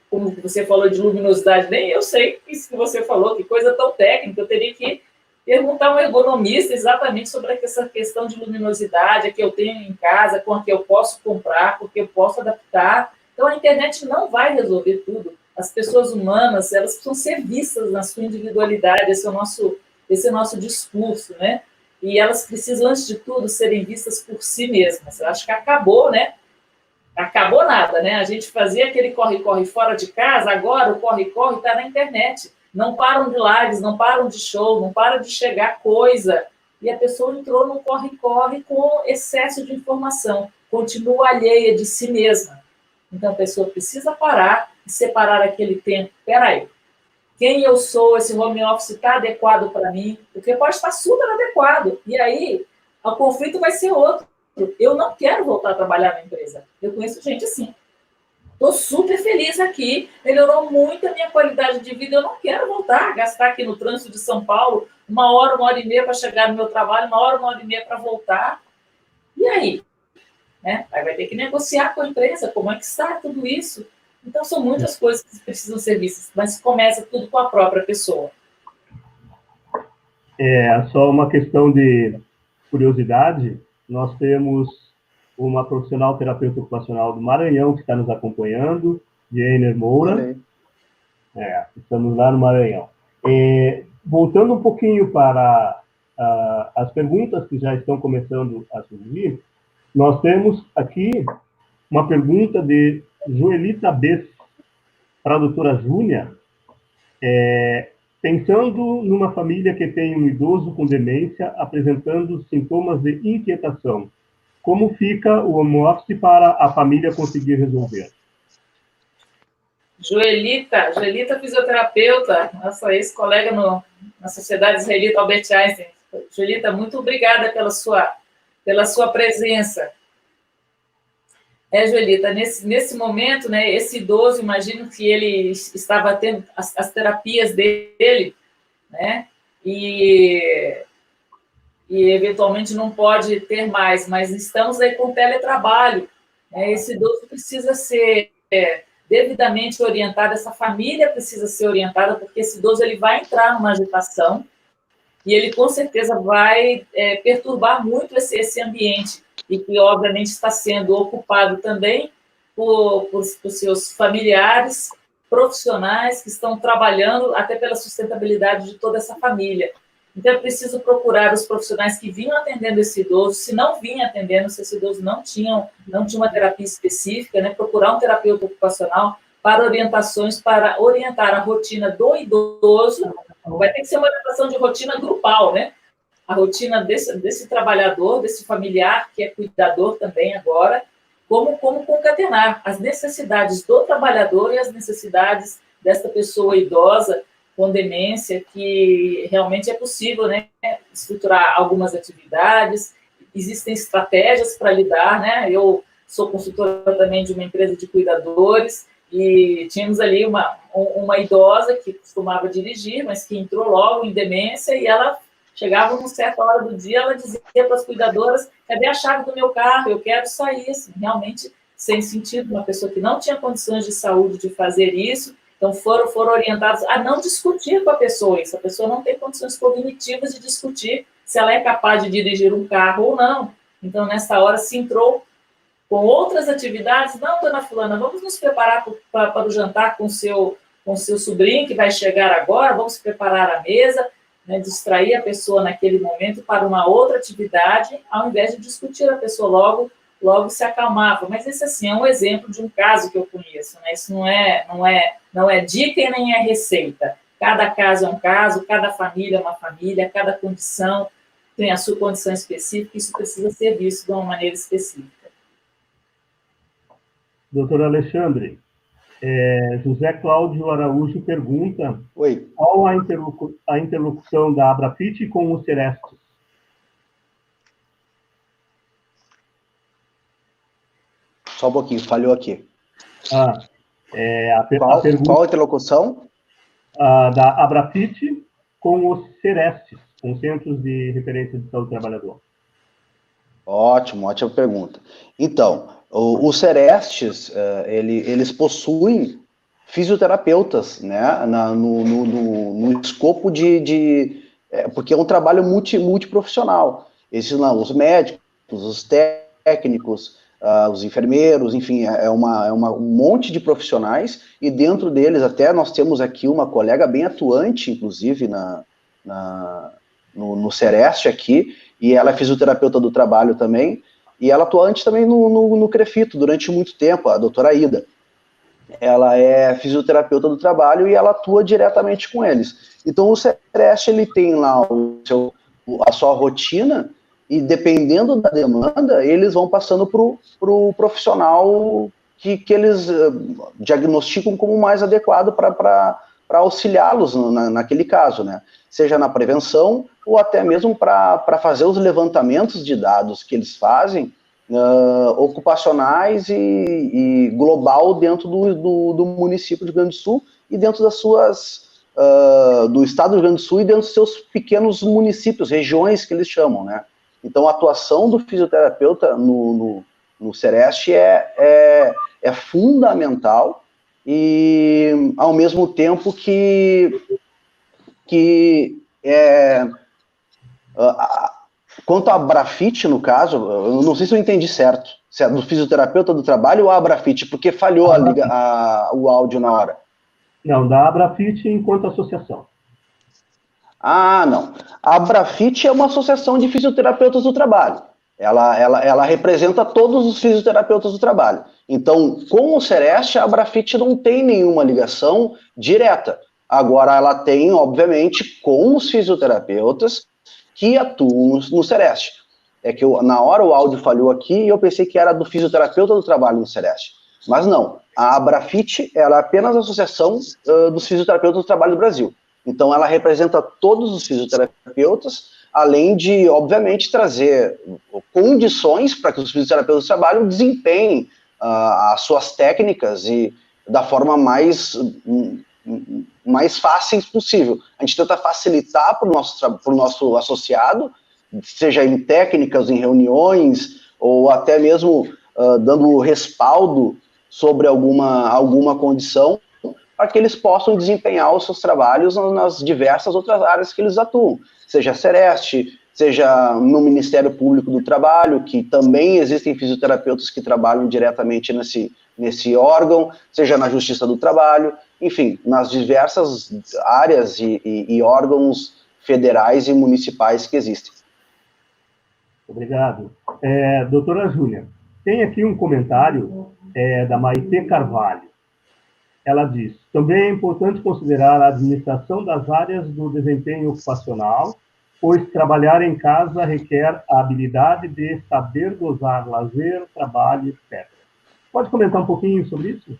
como você falou de luminosidade, nem eu sei isso que você falou, que coisa tão técnica, eu teria que perguntar a um ergonomista exatamente sobre essa questão de luminosidade, a que eu tenho em casa, com a que eu posso comprar, com a que eu posso adaptar. Então, a internet não vai resolver tudo. As pessoas humanas, elas precisam ser vistas na sua individualidade, esse é o nosso discurso, né? E elas precisam, antes de tudo, serem vistas por si mesmas. Eu acho que acabou, né? Acabou nada, né? A gente fazia aquele corre-corre fora de casa, agora o corre-corre está na internet. Não param de lives, não param de show, não para de chegar coisa. E a pessoa entrou no corre-corre com excesso de informação, continua alheia de si mesma. Então, a pessoa precisa parar e separar aquele tempo. Espera aí, quem eu sou, esse home office está adequado para mim? Porque pode estar super adequado. E aí, o conflito vai ser outro. Eu não quero voltar a trabalhar na empresa. Eu conheço gente assim. Estou super feliz aqui, melhorou muito a minha qualidade de vida, eu não quero voltar a gastar aqui no trânsito de São Paulo 1 hora e meia para chegar no meu trabalho, 1 hora e meia para voltar. E aí? Né? Aí vai ter que negociar com a empresa, como é que está tudo isso? Então, são muitas coisas que precisam ser vistas, mas começa tudo com a própria pessoa. Só uma questão de curiosidade, nós temos uma profissional terapeuta ocupacional do Maranhão que está nos acompanhando, Jenner Moura. Estamos lá no Maranhão. Voltando um pouquinho para as perguntas que já estão começando a surgir, nós temos aqui uma pergunta de Joelita Bess para a doutora Júlia. Pensando numa família que tem um idoso com demência apresentando sintomas de inquietação, como fica o home office para a família conseguir resolver? Joelita fisioterapeuta, nossa ex-colega na Sociedade Israelita Albert Einstein. Joelita, muito obrigada pela sua presença. Joelita, nesse momento, né, esse idoso, imagino que ele estava tendo as terapias dele, né, e eventualmente não pode ter mais, mas estamos aí com teletrabalho. Né, esse idoso precisa ser devidamente orientado, essa família precisa ser orientada, porque esse idoso ele vai entrar numa agitação e ele, com certeza, vai perturbar muito esse ambiente, e que, obviamente, está sendo ocupado também por seus familiares, profissionais que estão trabalhando até pela sustentabilidade de toda essa família. Então, é preciso procurar os profissionais que vinham atendendo esse idoso, se não vinha atendendo, se esse idoso não tinha uma terapia específica, né, procurar um terapeuta ocupacional para orientações, para orientar a rotina do idoso. Vai ter que ser uma orientação de rotina grupal, né? A rotina desse trabalhador, desse familiar, que é cuidador também agora, como concatenar as necessidades do trabalhador e as necessidades desta pessoa idosa com demência, que realmente é possível, né, estruturar algumas atividades, existem estratégias para lidar, né? Eu sou consultora também de uma empresa de cuidadores, e tínhamos ali uma idosa que costumava dirigir, mas que entrou logo em demência, e ela chegava numa certa hora do dia, ela dizia para as cuidadoras: cadê a chave do meu carro? Eu quero sair. Assim, realmente, sem sentido, uma pessoa que não tinha condições de saúde de fazer isso. Então, foram orientados a não discutir com a pessoa isso. A pessoa não tem condições cognitivas de discutir se ela é capaz de dirigir um carro ou não. Então, nessa hora, se entrou com outras atividades. Não, dona fulana, vamos nos preparar para o jantar com o seu sobrinho, que vai chegar agora, vamos preparar a mesa, né, distrair a pessoa naquele momento para uma outra atividade, ao invés de discutir, a pessoa logo se acalmava. Mas esse, assim, é um exemplo de um caso que eu conheço, né? Isso não é dica e nem é receita. Cada caso é um caso, cada família é uma família, cada condição tem a sua condição específica, isso precisa ser visto de uma maneira específica. Doutor Alexandre, José Cláudio Araújo pergunta: Oi. qual a interlocução da Abrafit com o Serestes? Só um pouquinho, falhou aqui. Qual a interlocução? Da Abrafit com os Serestes, com Centros de Referência de Saúde do Trabalhador. Ótima pergunta. Então, os Serestes, eles possuem fisioterapeutas, né, no escopo porque é um trabalho multiprofissional. Esses lá, os médicos, os técnicos, os enfermeiros, enfim, um monte de profissionais, e dentro deles até nós temos aqui uma colega bem atuante, inclusive, no Sereste aqui, e ela é fisioterapeuta do trabalho também, e ela atuante também no CREFITO durante muito tempo, a doutora Aida. Ela é fisioterapeuta do trabalho e ela atua diretamente com eles. Então o Sereste, ele tem lá a sua rotina, e dependendo da demanda, eles vão passando para o profissional que eles diagnosticam como mais adequado para auxiliá-los naquele caso, né? Seja na prevenção ou até mesmo para fazer os levantamentos de dados que eles fazem, ocupacionais e global dentro do município de Rio Grande do Sul e dentro das suas... do estado do Rio Grande do Sul e dentro dos seus pequenos municípios, regiões que eles chamam, né? Então, a atuação do fisioterapeuta no Sereste é fundamental, e ao mesmo tempo quanto à Abrafit, no caso, eu não sei se eu entendi certo, se é do fisioterapeuta do trabalho ou a Abrafit, porque falhou o áudio na hora. Não, da Abrafit enquanto associação. Ah, não. A Abrafit é uma associação de fisioterapeutas do trabalho. Ela representa todos os fisioterapeutas do trabalho. Então, com o Sereste, a Abrafit não tem nenhuma ligação direta. Agora, ela tem, obviamente, com os fisioterapeutas que atuam no Sereste. É que na hora o áudio falhou aqui e eu pensei que era do fisioterapeuta do trabalho no Sereste. Mas não. A Abrafit, ela é apenas a associação dos fisioterapeutas do trabalho do Brasil. Então, ela representa todos os fisioterapeutas, além de, obviamente, trazer condições para que os fisioterapeutas do trabalho desempenhem as suas técnicas e da forma mais fáceis possível. A gente tenta facilitar para o nosso associado, seja em técnicas, em reuniões, ou até mesmo dando respaldo sobre alguma condição, para que eles possam desempenhar os seus trabalhos nas diversas outras áreas que eles atuam, seja Sereste, seja no Ministério Público do Trabalho, que também existem fisioterapeutas que trabalham diretamente nesse órgão, seja na Justiça do Trabalho, enfim, nas diversas áreas e órgãos federais e municipais que existem. Obrigado. Doutora Júlia, tem aqui um comentário da Maite Carvalho. Ela diz: também é importante considerar a administração das áreas do desempenho ocupacional, pois trabalhar em casa requer a habilidade de saber dosar lazer, trabalho, etc. Pode comentar um pouquinho sobre isso?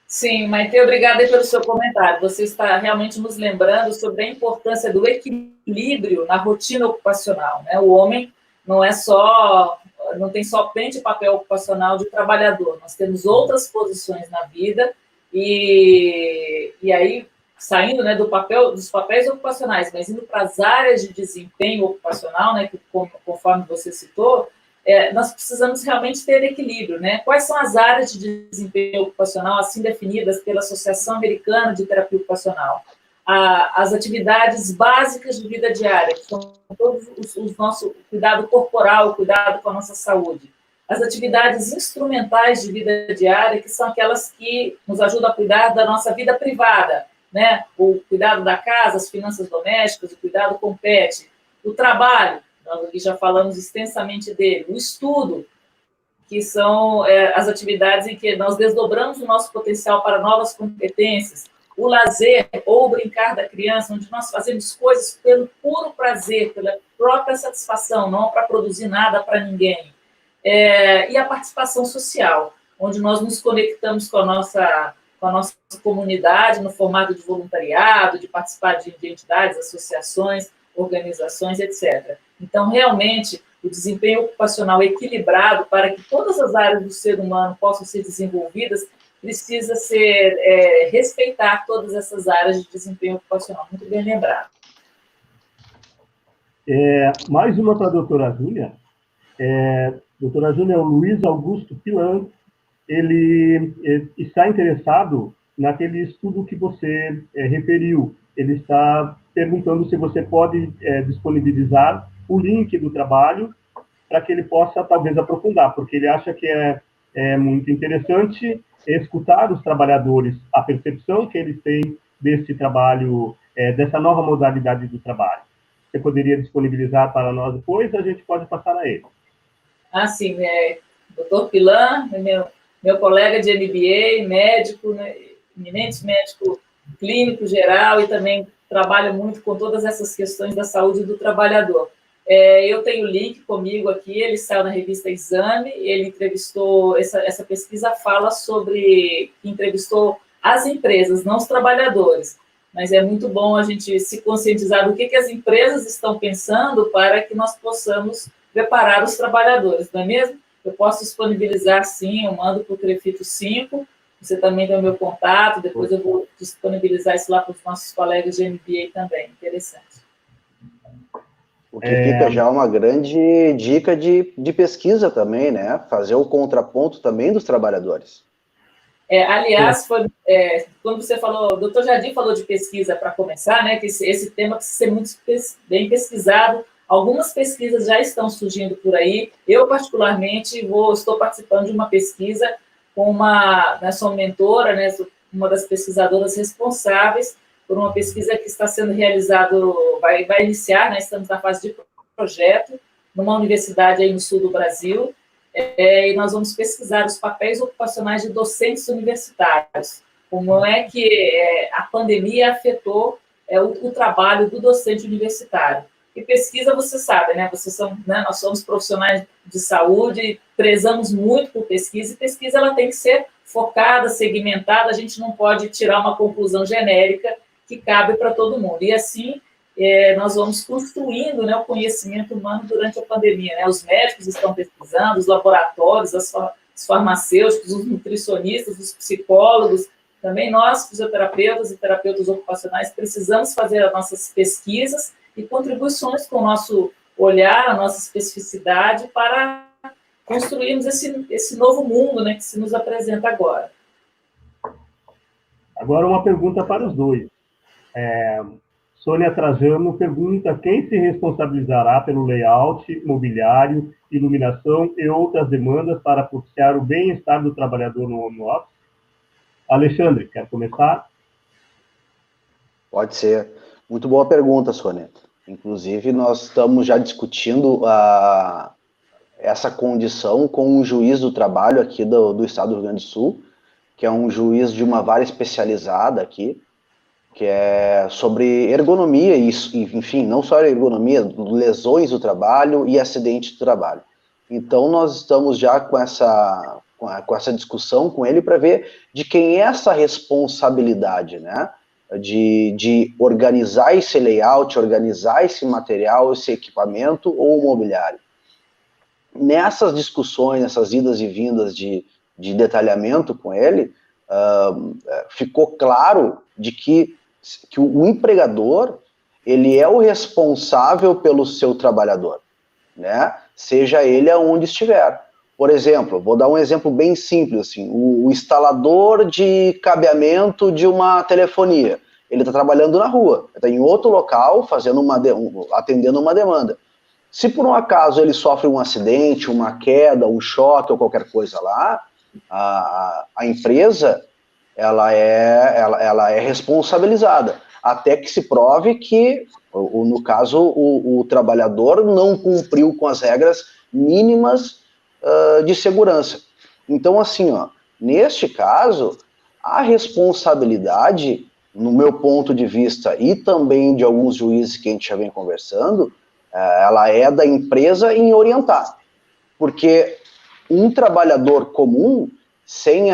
Sim, Maite, obrigada pelo seu comentário. Você está realmente nos lembrando sobre a importância do equilíbrio na rotina ocupacional, né? O homem não tem somente o papel ocupacional de trabalhador, nós temos outras posições na vida, e aí, saindo, né, dos papéis ocupacionais, mas indo para as áreas de desempenho ocupacional, né, que, conforme você citou, nós precisamos realmente ter equilíbrio, né? Quais são as áreas de desempenho ocupacional, assim definidas pela Associação Americana de Terapia Ocupacional? As atividades básicas de vida diária, que são todos o nosso cuidado corporal, o cuidado com a nossa saúde. as atividades instrumentais de vida diária, que são aquelas que nos ajudam a cuidar da nossa vida privada, né? O cuidado da casa, as finanças domésticas, o cuidado com o pet, o trabalho, nós aqui já falamos extensamente dele, o estudo, que são as atividades em que nós desdobramos o nosso potencial para novas competências, o lazer ou brincar da criança, onde nós fazemos coisas pelo puro prazer, pela própria satisfação, não para produzir nada para ninguém. E a participação social, onde nós nos conectamos com a nossa comunidade no formato de voluntariado, de participar de entidades, associações, organizações, etc. Então, realmente, o desempenho ocupacional equilibrado para que todas as áreas do ser humano possam ser desenvolvidas precisa ser respeitar todas essas áreas de desempenho ocupacional. Muito bem lembrado. Mais uma para a doutora Júlia. Doutora Júlia, o Luiz Augusto Pilan, ele está interessado naquele estudo que você referiu. Ele está perguntando se você pode disponibilizar o link do trabalho para que ele possa, talvez, aprofundar, porque ele acha que é muito interessante escutar os trabalhadores, a percepção que eles têm desse trabalho, dessa nova modalidade do trabalho. Você poderia disponibilizar para nós depois, a gente pode passar a ele. Sim, doutor Pilan, meu colega de MBA, médico, né, eminente médico clínico geral, e também trabalha muito com todas essas questões da saúde do trabalhador. Eu tenho o link comigo aqui, ele saiu na revista Exame, ele entrevistou, essa pesquisa fala sobre, entrevistou as empresas, não os trabalhadores, mas é muito bom a gente se conscientizar do que as empresas estão pensando para que nós possamos preparar os trabalhadores, não é mesmo? Eu posso disponibilizar, sim, eu mando para o Crefito 5, você também tem o meu contato, depois eu vou disponibilizar isso lá para os nossos colegas de MBA também, interessante. O que fica já uma grande dica de pesquisa também, né? Fazer o contraponto também dos trabalhadores. Aliás, quando você falou, o doutor Jardim falou de pesquisa para começar, né? Que esse tema precisa ser muito bem pesquisado. Algumas pesquisas já estão surgindo por aí. Eu, particularmente, estou participando de uma pesquisa com sou mentora, né? Sou uma das pesquisadoras responsáveis por uma pesquisa que está sendo realizada, vai iniciar, né? Estamos na fase de projeto, numa universidade aí no sul do Brasil, e nós vamos pesquisar os papéis ocupacionais de docentes universitários, como é que a pandemia afetou o trabalho do docente universitário. E pesquisa, você sabe, né? Nós somos profissionais de saúde, prezamos muito por pesquisa, e pesquisa ela tem que ser focada, segmentada, a gente não pode tirar uma conclusão genérica que cabe para todo mundo. E assim, nós vamos construindo, né, o conhecimento humano durante a pandemia. Né? Os médicos estão pesquisando, os laboratórios, os farmacêuticos, os nutricionistas, os psicólogos, também nós, fisioterapeutas e terapeutas ocupacionais, precisamos fazer as nossas pesquisas e contribuições com o nosso olhar, a nossa especificidade, para construirmos esse novo mundo, né, que se nos apresenta agora. Agora uma pergunta para os dois. Sônia Trajano pergunta quem se responsabilizará pelo layout, mobiliário, iluminação e outras demandas para propiciar o bem-estar do trabalhador no home office? Alexandre, quer começar? Pode ser. Muito boa pergunta, Sônia. Inclusive, nós estamos já discutindo essa condição com um juiz do trabalho aqui do estado do Rio Grande do Sul, que é um juiz de uma vara especializada aqui, que é sobre ergonomia, e, enfim, não só ergonomia, lesões do trabalho e acidente do trabalho. Então, nós estamos já com essa discussão com ele para ver de quem é essa responsabilidade, né? De organizar esse layout, organizar esse material, esse equipamento ou mobiliário. Nessas discussões, nessas idas e vindas de detalhamento com ele, ficou claro de que o empregador, ele é o responsável pelo seu trabalhador, né? Seja ele aonde estiver. Por exemplo, vou dar um exemplo bem simples, assim, o instalador de cabeamento de uma telefonia, ele está trabalhando na rua, está em outro local, atendendo uma demanda. Se por um acaso ele sofre um acidente, uma queda, um choque ou qualquer coisa lá, a empresa ela é responsabilizada, até que se prove que, no caso, o trabalhador não cumpriu com as regras mínimas de segurança. Então, assim, ó, neste caso, a responsabilidade, no meu ponto de vista, e também de alguns juízes que a gente já vem conversando, ela é da empresa em orientar. Porque um trabalhador comum, sem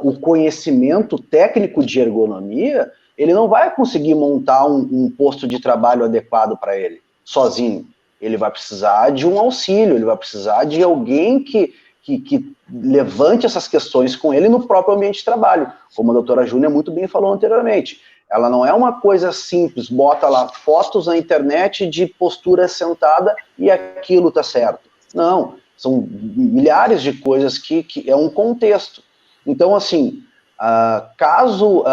o conhecimento técnico de ergonomia, ele não vai conseguir montar um posto de trabalho adequado para ele, sozinho. Ele vai precisar de um auxílio, ele vai precisar de alguém que levante essas questões com ele no próprio ambiente de trabalho, como a doutora Júnia muito bem falou anteriormente. Ela não é uma coisa simples, bota lá fotos na internet de postura sentada e aquilo está certo. Não, são milhares de coisas que é um contexto. Então, assim, caso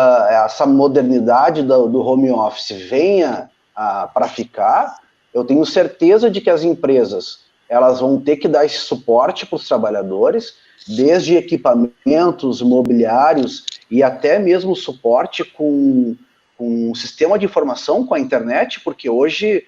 essa modernidade do home office venha para ficar, eu tenho certeza de que as empresas elas vão ter que dar esse suporte para os trabalhadores, desde equipamentos, mobiliários e até mesmo suporte com um sistema de informação, com a internet, porque hoje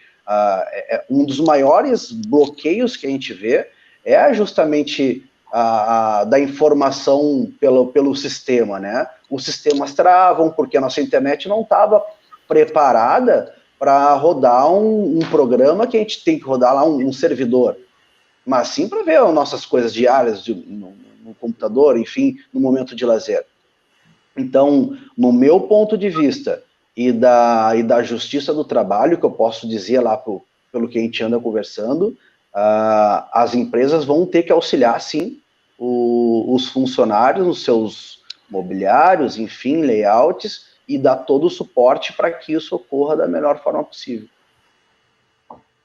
um dos maiores bloqueios que a gente vê é justamente da informação pelo sistema, né? Os sistemas travam porque a nossa internet não estava preparada para rodar um programa que a gente tem que rodar lá um servidor, mas sim para ver as nossas coisas diárias no computador, enfim, no momento de lazer. Então, no meu ponto de vista e da justiça do trabalho, que eu posso dizer lá pelo que a gente anda conversando, as empresas vão ter que auxiliar, sim, os funcionários nos seus mobiliários, enfim, layouts, e dar todo o suporte para que isso ocorra da melhor forma possível.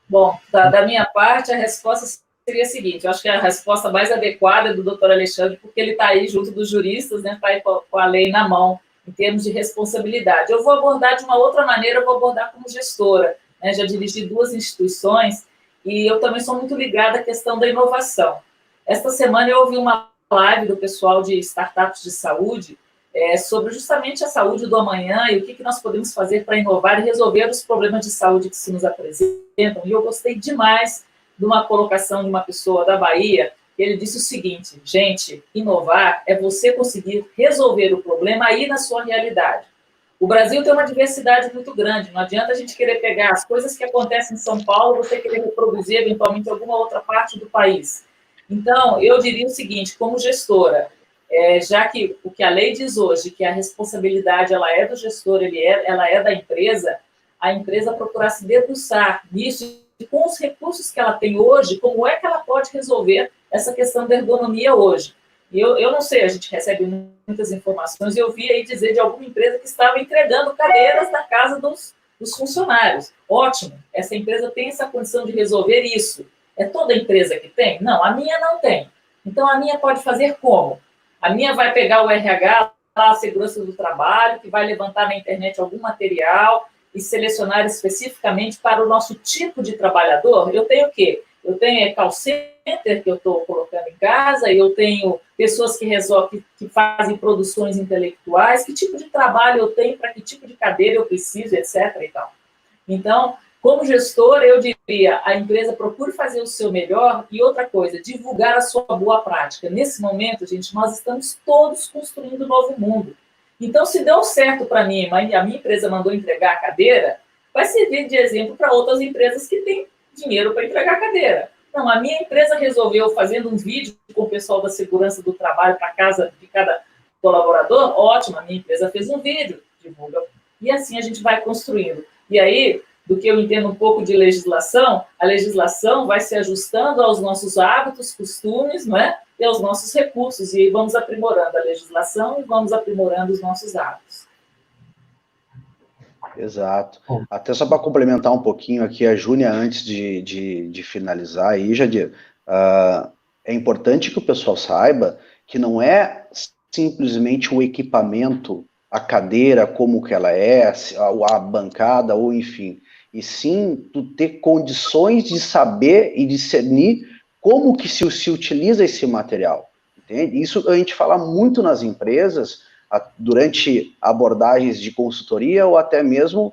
Bom, da minha parte, a resposta seria a seguinte: eu acho que a resposta mais adequada é do doutor Alexandre, porque ele está aí junto dos juristas, né, está aí com a lei na mão, em termos de responsabilidade. Eu vou abordar de uma outra maneira, eu vou abordar como gestora, né, já dirigi 2 instituições, e eu também sou muito ligada à questão da inovação. Esta semana eu ouvi uma live do pessoal de startups de saúde, sobre justamente a saúde do amanhã e o que nós podemos fazer para inovar e resolver os problemas de saúde que se nos apresentam. E eu gostei demais de uma colocação de uma pessoa da Bahia, que ele disse o seguinte: gente, inovar é você conseguir resolver o problema aí na sua realidade. O Brasil tem uma diversidade muito grande, não adianta a gente querer pegar as coisas que acontecem em São Paulo, você querer reproduzir eventualmente em alguma outra parte do país. Então, eu diria o seguinte, como gestora, já que o que a lei diz hoje, que a responsabilidade ela é do gestor, ela é da empresa, a empresa procurar se debruçar nisso, e com os recursos que ela tem hoje, como é que ela pode resolver essa questão da ergonomia hoje. E eu não sei, a gente recebe muitas informações, e eu vi aí dizer de alguma empresa que estava entregando cadeiras na casa dos funcionários. Ótimo, essa empresa tem essa condição de resolver isso. É toda empresa que tem? Não, a minha não tem. Então, a minha pode fazer como? A minha vai pegar o RH, a segurança do trabalho, que vai levantar na internet algum material e selecionar especificamente para o nosso tipo de trabalhador. Eu tenho o quê? Eu tenho call center que eu estou colocando em casa, eu tenho pessoas que fazem produções intelectuais, que tipo de trabalho eu tenho, para que tipo de cadeira eu preciso, etc. E tal. Então, como gestor, eu diria, a empresa procure fazer o seu melhor e outra coisa, divulgar a sua boa prática. Nesse momento, gente, nós estamos todos construindo um novo mundo. Então, se deu certo para mim, a minha empresa mandou entregar a cadeira, vai servir de exemplo para outras empresas que têm dinheiro para entregar a cadeira. Não, a minha empresa resolveu, fazendo um vídeo com o pessoal da segurança do trabalho para casa de cada colaborador, ótimo, a minha empresa fez um vídeo, divulga. E assim a gente vai construindo. E aí, do que eu entendo um pouco de legislação, a legislação vai se ajustando aos nossos hábitos, costumes, não é? E aos nossos recursos, e vamos aprimorando a legislação e vamos aprimorando os nossos hábitos. Exato. Até só para complementar um pouquinho aqui a Júnia, antes de finalizar aí, Jadir, é importante que o pessoal saiba que não é simplesmente o equipamento, a cadeira, como que ela é, a bancada, ou enfim. e sim tu ter condições de saber e discernir como que se utiliza esse material, entende? Isso a gente fala muito nas empresas, durante abordagens de consultoria ou até mesmo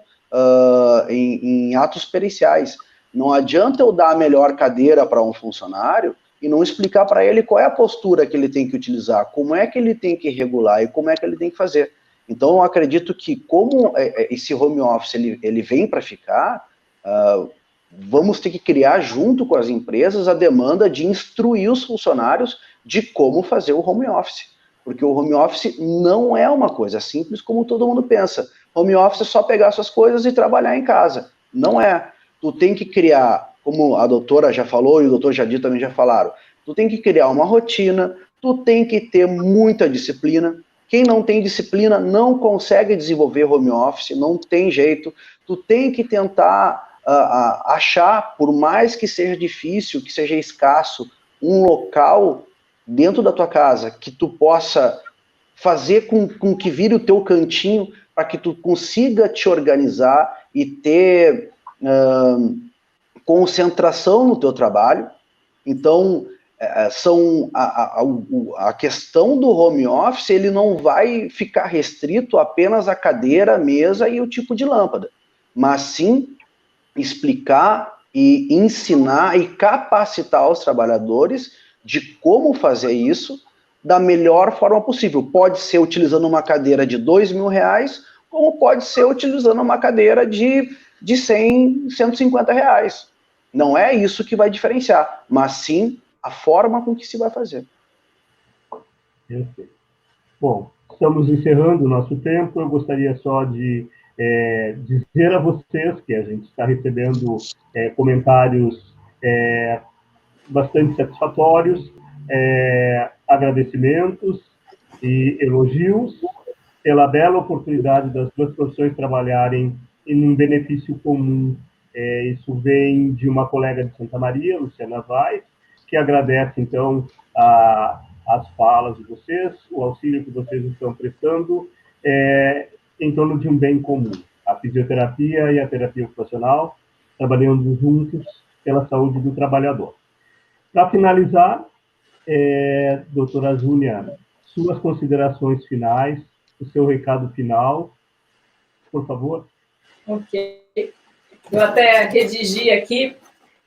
em atos periciais. Não adianta eu dar a melhor cadeira para um funcionário e não explicar para ele qual é a postura que ele tem que utilizar, como é que ele tem que regular e como é que ele tem que fazer. Então, eu acredito que como esse home office ele vem para ficar, vamos ter que criar junto com as empresas a demanda de instruir os funcionários de como fazer o home office. Porque o home office não é uma coisa simples como todo mundo pensa. Home office é só pegar suas coisas e trabalhar em casa. Não é. Tu tem que criar, como a doutora já falou e o doutor Jadir também já falaram, tu tem que criar uma rotina, tu tem que ter muita disciplina. Quem não tem disciplina não consegue desenvolver home office, não tem jeito. Tu tem que tentar achar, por mais que seja difícil, que seja escasso, um local dentro da tua casa que tu possa fazer com que vire o teu cantinho para que tu consiga te organizar e ter concentração no teu trabalho. Então, a questão do home office, ele não vai ficar restrito apenas à cadeira, mesa e o tipo de lâmpada, mas sim explicar e ensinar e capacitar os trabalhadores de como fazer isso da melhor forma possível. Pode ser utilizando uma cadeira de R$2.000, como pode ser utilizando uma cadeira de 100, R$150. Não é isso que vai diferenciar, mas sim a forma com que se vai fazer. Perfeito. Bom, estamos encerrando o nosso tempo. Eu gostaria só de dizer a vocês que a gente está recebendo comentários bastante satisfatórios, agradecimentos e elogios pela bela oportunidade das duas profissões trabalharem em um benefício comum. Isso vem de uma colega de Santa Maria, Luciana Vaz, que agradece, então, as falas de vocês, o auxílio que vocês estão prestando em torno de um bem comum, a fisioterapia e a terapia ocupacional, trabalhando juntos pela saúde do trabalhador. Para finalizar, doutora Júnia, suas considerações finais, o seu recado final, por favor. Ok. Eu até redigi aqui,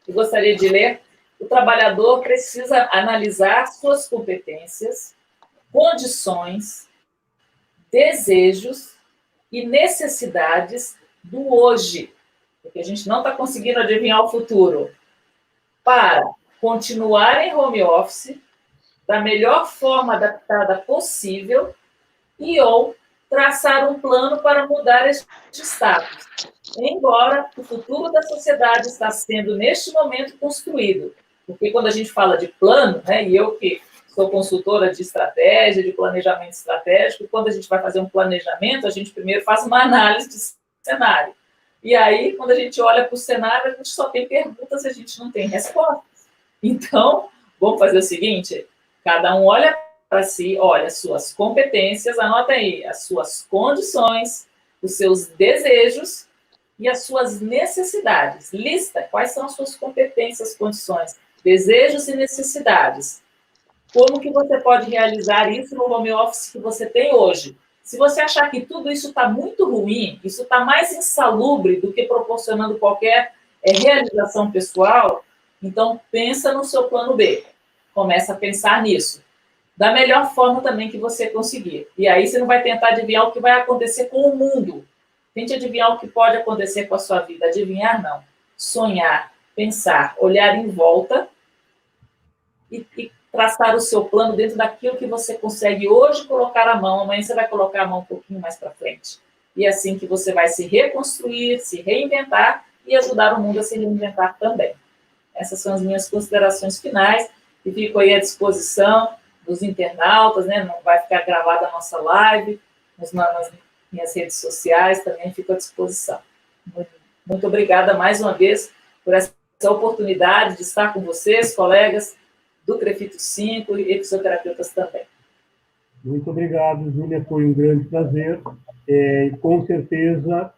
eu gostaria de ler. O trabalhador precisa analisar suas competências, condições, desejos e necessidades do hoje, porque a gente não está conseguindo adivinhar o futuro, para continuar em home office da melhor forma adaptada possível ou traçar um plano para mudar este status, embora o futuro da sociedade está sendo, neste momento, construído. Porque quando a gente fala de plano, e eu que sou consultora de estratégia, de planejamento estratégico, quando a gente vai fazer um planejamento, a gente primeiro faz uma análise de cenário. E aí, quando a gente olha para o cenário, a gente só tem perguntas e a gente não tem respostas. Então, vamos fazer o seguinte, cada um olha para si, olha as suas competências, anota aí as suas condições, os seus desejos e as suas necessidades. Lista quais são as suas competências, condições, desejos e necessidades. Como que você pode realizar isso no home office que você tem hoje? Se você achar que tudo isso está muito ruim, isso está mais insalubre do que proporcionando qualquer realização pessoal, então pensa no seu plano B. Começa a pensar nisso. Da melhor forma também que você conseguir. E aí você não vai tentar adivinhar o que vai acontecer com o mundo. Tente adivinhar o que pode acontecer com a sua vida. Adivinhar, não. Sonhar, pensar, olhar em volta e traçar o seu plano dentro daquilo que você consegue hoje colocar a mão. Amanhã você vai colocar a mão um pouquinho mais para frente. E é assim que você vai se reconstruir, se reinventar e ajudar o mundo a se reinventar também. Essas são as minhas considerações finais e fico aí à disposição dos internautas, Não vai ficar gravada a nossa live, nas minhas redes sociais, também fico à disposição. Muito obrigada mais uma vez por essa oportunidade de estar com vocês, colegas do CREFITO 5 e fisioterapeutas também. Muito obrigado, Júlia, foi um grande prazer. Com certeza,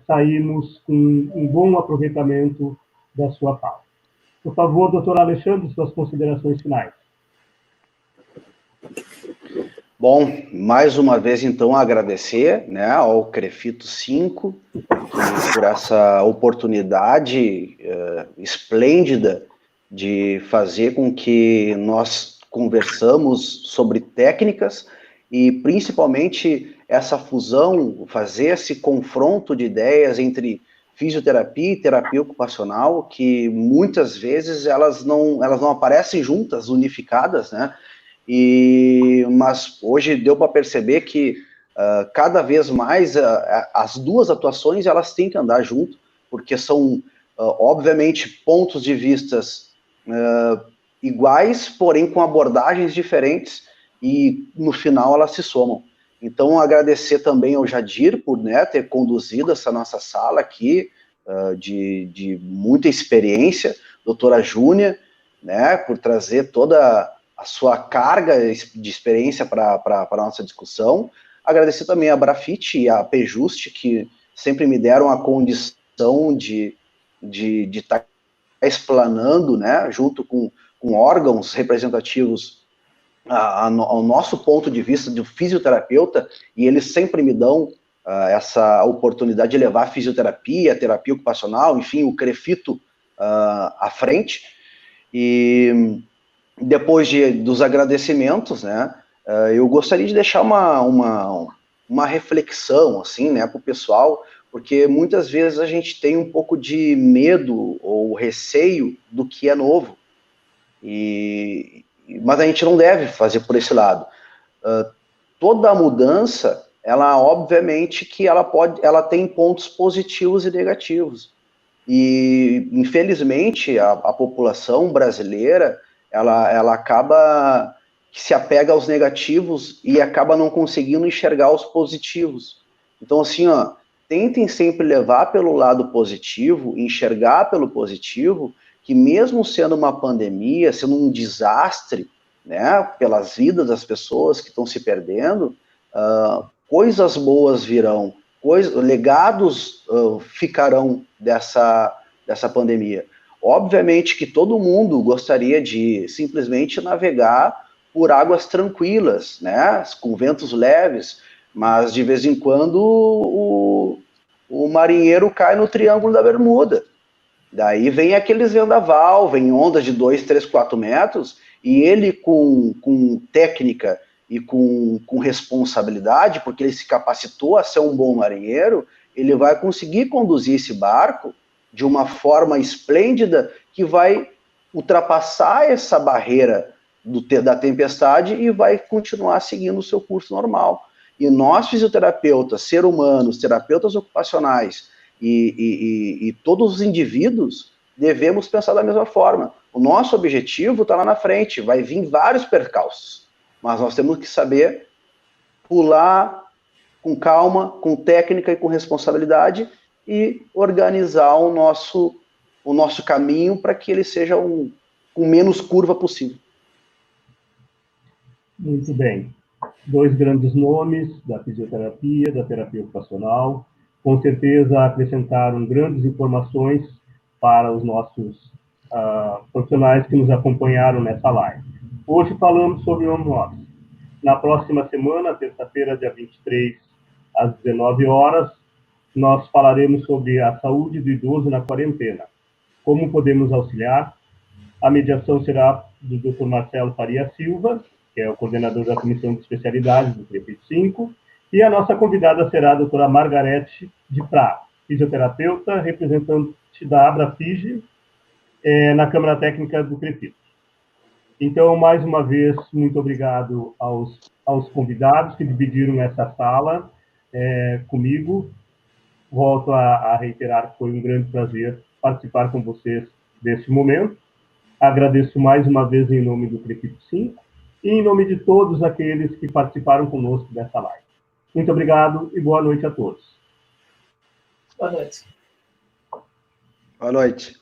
saímos com um bom aproveitamento da sua fala. Por favor, doutor Alexandre, suas considerações finais. Bom, mais uma vez, então, agradecer, né, ao Crefito 5 por essa oportunidade esplêndida de fazer com que nós conversamos sobre técnicas e, principalmente, essa fusão, fazer esse confronto de ideias entre fisioterapia e terapia ocupacional, que muitas vezes elas não aparecem juntas, unificadas, né? Mas hoje deu para perceber que cada vez mais as duas atuações elas têm que andar junto, porque são, obviamente, pontos de vistas iguais, porém com abordagens diferentes, e no final elas se somam. Então, agradecer também ao Jadir por, né, ter conduzido essa nossa sala aqui, de muita experiência, doutora Júnia, né, por trazer toda a sua carga de experiência para a nossa discussão. Agradecer também a Brafit e a Pejuste, que sempre me deram a condição de estar explanando, né, junto com órgãos representativos ao nosso ponto de vista de fisioterapeuta, e eles sempre me dão essa oportunidade de levar a fisioterapia, a terapia ocupacional, enfim, o Crefito à frente. E depois dos agradecimentos, né, eu gostaria de deixar uma reflexão, assim, né, para o pessoal, porque muitas vezes a gente tem um pouco de medo ou receio do que é novo, mas a gente não deve fazer por esse lado. Toda mudança, ela obviamente que ela tem pontos positivos e negativos. E infelizmente a população brasileira ela acaba que se apega aos negativos e acaba não conseguindo enxergar os positivos. Então, assim, tentem sempre levar pelo lado positivo, enxergar pelo positivo, que mesmo sendo uma pandemia, sendo um desastre, né, pelas vidas das pessoas que estão se perdendo, coisas boas virão, legados ficarão dessa pandemia. Obviamente que todo mundo gostaria de simplesmente navegar por águas tranquilas, né, com ventos leves, mas de vez em quando o marinheiro cai no Triângulo da Bermuda. Daí vem aqueles vendaval, vem ondas de 2, 3, 4 metros, e ele com técnica e com responsabilidade, porque ele se capacitou a ser um bom marinheiro, ele vai conseguir conduzir esse barco de uma forma esplêndida que vai ultrapassar essa barreira da tempestade e vai continuar seguindo o seu curso normal. E nós, fisioterapeutas, seres humanos, terapeutas ocupacionais e todos os indivíduos, devemos pensar da mesma forma. O nosso objetivo está lá na frente, vai vir vários percalços, mas nós temos que saber pular com calma, com técnica e com responsabilidade e organizar o nosso caminho para que ele seja com menos curva possível. Muito bem. 2 grandes nomes da fisioterapia, da terapia ocupacional, com certeza acrescentaram grandes informações para os nossos profissionais que nos acompanharam nessa live. Hoje falamos sobre o home office. Na próxima semana, terça-feira, dia 23, às 19 horas, nós falaremos sobre a saúde do idoso na quarentena. Como podemos auxiliar? A mediação será do Dr. Marcelo Faria Silva, que é o coordenador da Comissão de Especialidades do Crefito 5, e a nossa convidada será a doutora Margarete de Prá, fisioterapeuta, representante da Abrafige na Câmara Técnica do Crefito. Então, mais uma vez, muito obrigado aos convidados que dividiram essa sala comigo. Volto a reiterar que foi um grande prazer participar com vocês desse momento. Agradeço mais uma vez em nome do Crefito 5 e em nome de todos aqueles que participaram conosco dessa live. Muito obrigado e boa noite a todos. Boa noite. Boa noite.